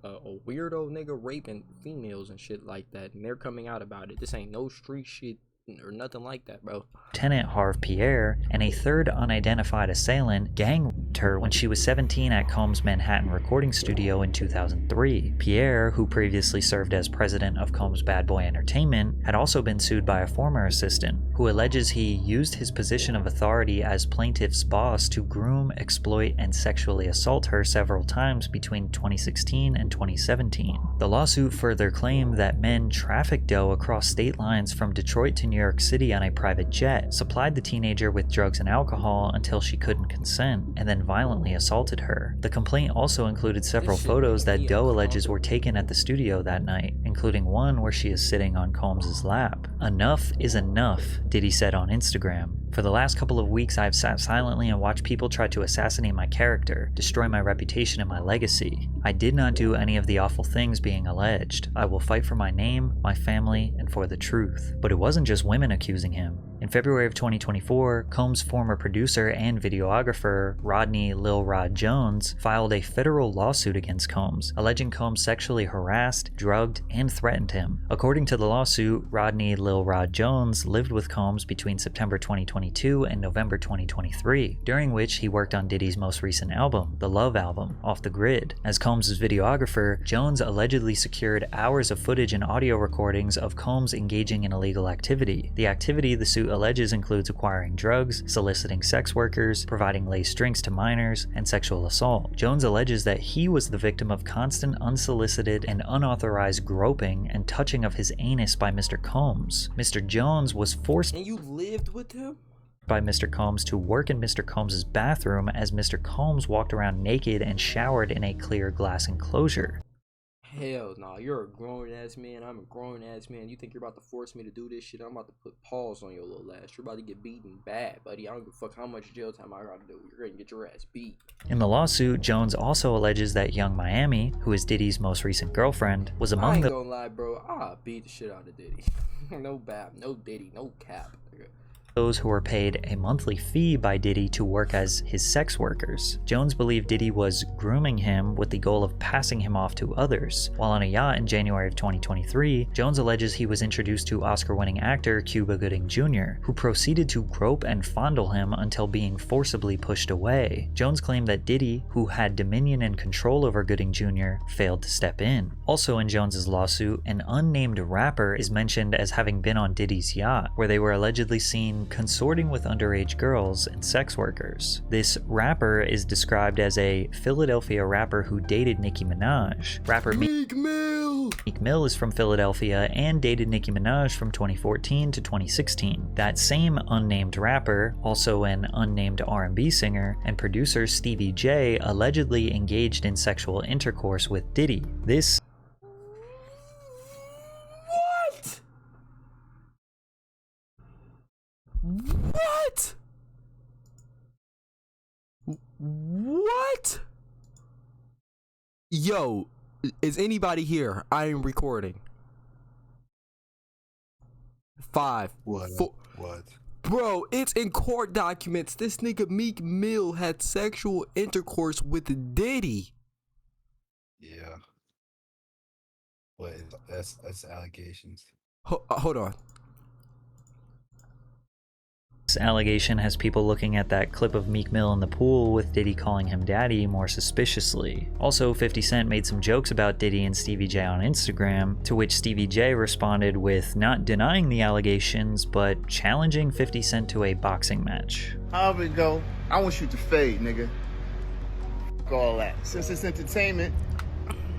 weirdo nigga raping females and shit like that, and they're coming out about it. This ain't no street shit or nothing like that, bro. Lieutenant Harve Pierre and a third unidentified assailant gang-raped her when she was 17 at Combs' Manhattan recording studio in 2003. Pierre, who previously served as president of Combs Bad Boy Entertainment, had also been sued by a former assistant, who alleges he used his position of authority as plaintiff's boss to groom, exploit, and sexually assault her several times between 2016 and 2017. The lawsuit further claimed that men trafficked Doe across state lines from Detroit to New York City on a private jet, supplied the teenager with drugs and alcohol until she couldn't consent, and then violently assaulted her. The complaint also included several photos that Doe alleges were taken at the studio that night, including one where she is sitting on Combs' lap. "Enough is enough," Diddy said on Instagram. "For the last couple of weeks, I have sat silently and watched people try to assassinate my character, destroy my reputation and my legacy. I did not do any of the awful things being alleged. I will fight for my name, my family, and for the truth." But it wasn't just women accusing him. In February of 2024, Combs' former producer and videographer, Rodney Lil Rod Jones, filed a federal lawsuit against Combs, alleging Combs sexually harassed, drugged, and threatened him. According to the lawsuit, Rodney Lil Rod Jones lived with Combs between September 2022 and November 2023, during which he worked on Diddy's most recent album, the Love Album, Off the Grid. As Combs' videographer, Jones allegedly secured hours of footage and audio recordings of Combs engaging in illegal activity. The activity the suit alleges includes acquiring drugs, soliciting sex workers, providing laced drinks to minors, and sexual assault. Jones alleges that he was the victim of constant unsolicited and unauthorized groping and touching of his anus by Mr. Combs. Mr. Jones was forced And you lived with him? by Mr. Combs to work in Mr. Combs' bathroom as Mr. Combs walked around naked and showered in a clear glass enclosure. Hell nah, you're a grown ass man. I'm a grown ass man. You think you're about to force me to do this shit? I'm about to put pause on your little ass. You're about to get beaten bad, buddy. I don't give a fuck how much jail time I gotta do. You're gonna get your ass beat. In the lawsuit, Jones also alleges that Young Miami, who is Diddy's most recent girlfriend, was I among ain't the gonna lie, bro. I beat the shit out of Diddy. No bap, no Diddy, no cap. those who were paid a monthly fee by Diddy to work as his sex workers. Jones believed Diddy was grooming him with the goal of passing him off to others. While on a yacht in January of 2023, Jones alleges he was introduced to Oscar-winning actor Cuba Gooding Jr., who proceeded to grope and fondle him until being forcibly pushed away. Jones claimed that Diddy, who had dominion and control over Gooding Jr., failed to step in. Also in Jones's lawsuit, an unnamed rapper is mentioned as having been on Diddy's yacht, where they were allegedly seen consorting with underage girls and sex workers. This rapper is described as a Philadelphia rapper who dated Nicki Minaj. Rapper Meek Mill is from Philadelphia and dated Nicki Minaj from 2014 to 2016. That same unnamed rapper, also an unnamed R&B singer, and producer Stevie J allegedly engaged in sexual intercourse with Diddy. This What? What? Yo, is anybody here? I am recording. 5. What? 4. What? Bro, it's in court documents. This nigga Meek Mill had sexual intercourse with Diddy. Yeah. What? That's allegations. Hold on. This allegation has people looking at that clip of Meek Mill in the pool with Diddy calling him daddy more suspiciously. Also, 50 Cent made some jokes about Diddy and Stevie J on Instagram, to which Stevie J responded with not denying the allegations, but challenging 50 Cent to a boxing match. However it go, I want you to fade, nigga. Fuck all that. Since it's entertainment,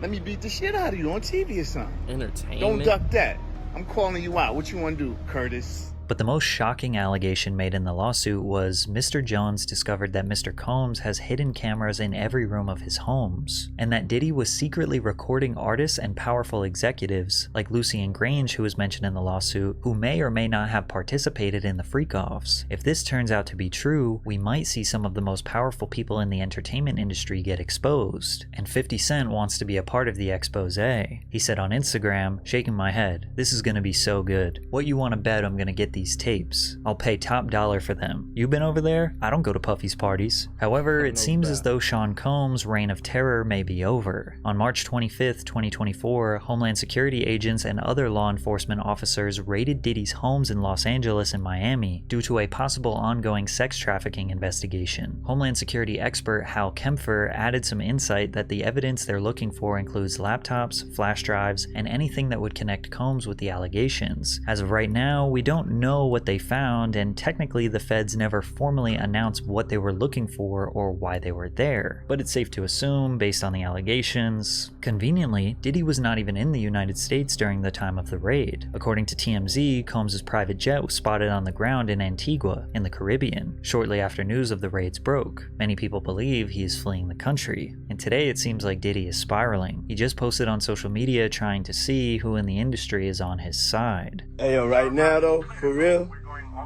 let me beat the shit out of you on TV or something. Entertainment? Don't duck that. I'm calling you out. What you want to do, Curtis? But the most shocking allegation made in the lawsuit was Mr. Jones discovered that Mr. Combs has hidden cameras in every room of his homes, and that Diddy was secretly recording artists and powerful executives, like Lucien Grange, who was mentioned in the lawsuit, who may or may not have participated in the freak-offs. If this turns out to be true, we might see some of the most powerful people in the entertainment industry get exposed, and 50 Cent wants to be a part of the expose. He said on Instagram, shaking my head, "This is gonna be so good. What you wanna bet I'm gonna get these tapes? I'll pay top dollar for them. You been over there? I don't go to Puffy's parties." However, it seems as though Sean Combs' reign of terror may be over. On March 25th, 2024, Homeland Security agents and other law enforcement officers raided Diddy's homes in Los Angeles and Miami due to a possible ongoing sex trafficking investigation. Homeland Security expert Hal Kempfer added some insight that the evidence they're looking for includes laptops, flash drives, and anything that would connect Combs with the allegations. As of right now, we don't know what they found, and technically the feds never formally announced what they were looking for or why they were there. But it's safe to assume, based on the allegations, conveniently, Diddy was not even in the United States during the time of the raid. According to TMZ, Combs' private jet was spotted on the ground in Antigua, in the Caribbean, shortly after news of the raids broke. Many people believe he is fleeing the country, and today it seems like Diddy is spiraling. He just posted on social media trying to see who in the industry is on his side. Hey, yo, right now though, for real,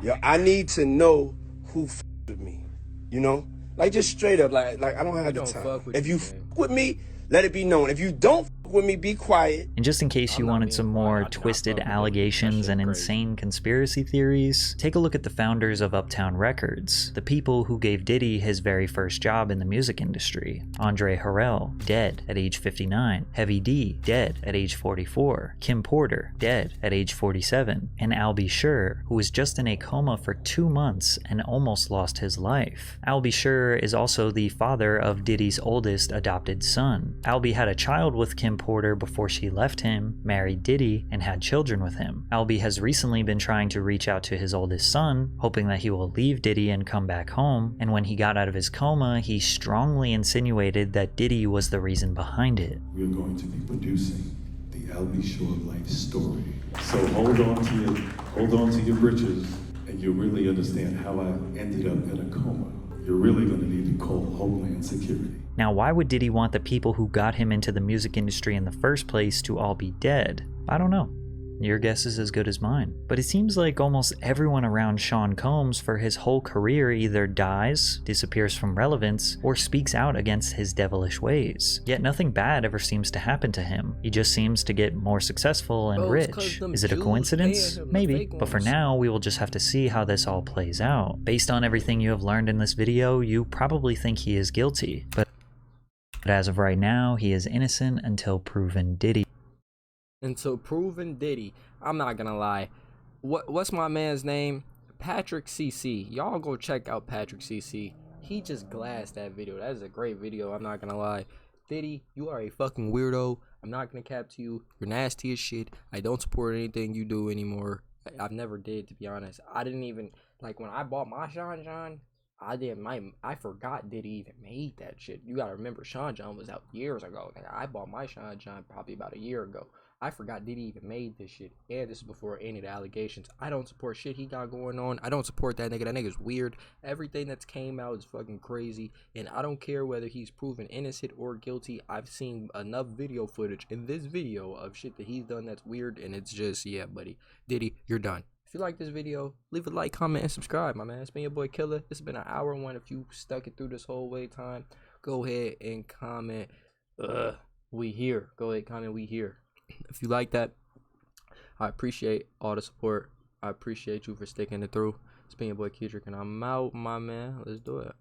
yo, I need to know who with me, you know? Like, just straight up, like I don't have the time. If you with me, let it be known. If you don't with me, be quiet. And just in case you wanted some more twisted allegations and insane conspiracy theories, take a look at the founders of Uptown Records, the people who gave Diddy his very first job in the music industry. Andre Harrell, dead at age 59. Heavy D, dead at age 44. Kim Porter, dead at age 47. And Al B. Sure, who was just in a coma for 2 months and almost lost his life. Al B. Sure is also the father of Diddy's oldest adopted son. Al B. had a child with Kim Porter before she left him, married Diddy, and had children with him. Albie has recently been trying to reach out to his oldest son, hoping that he will leave Diddy and come back home, and when he got out of his coma, he strongly insinuated that Diddy was the reason behind it. We're going to be producing the Albie Shore life story. So hold on to your britches, and you'll really understand how I ended up in a coma. You're really going to need to call Homeland Security. Now, why would Diddy want the people who got him into the music industry in the first place to all be dead? I don't know. Your guess is as good as mine. But it seems like almost everyone around Sean Combs for his whole career either dies, disappears from relevance, or speaks out against his devilish ways. Yet nothing bad ever seems to happen to him. He just seems to get more successful and rich. Is it a coincidence? Maybe. But for now, we will just have to see how this all plays out. Based on everything you have learned in this video, you probably think he is guilty. But as of right now, he is innocent until proven Diddy. Until proven Diddy. I'm not gonna lie. What's my man's name? Patrick CC. Y'all go check out Patrick CC. He just glassed that video. That is a great video. I'm not gonna lie. Diddy, you are a fucking weirdo. I'm not gonna cap to you. You're nasty as shit. I don't support anything you do anymore. I've never did, to be honest. I didn't even, like, when I bought my Sean John, I forgot Diddy even made that shit. You gotta remember, Sean John was out years ago. I bought my Sean John probably about a year ago. I forgot Diddy even made this shit. And this is before any of the allegations. I don't support shit he got going on. I don't support that nigga. That nigga's weird. Everything that's came out is fucking crazy. And I don't care whether he's proven innocent or guilty. I've seen enough video footage in this video of shit that he's done that's weird. And it's just, yeah, buddy. Diddy, you're done. If you like this video, leave a like, comment, and subscribe, my man. It's been your boy Killer. This has been an hour one. If you stuck it through this whole wait time, go ahead and comment. We here. Go ahead, comment. We here. If you like that, I appreciate all the support. I appreciate you for sticking it through. It's been your boy Keydrik, and I'm out, my man. Let's do it.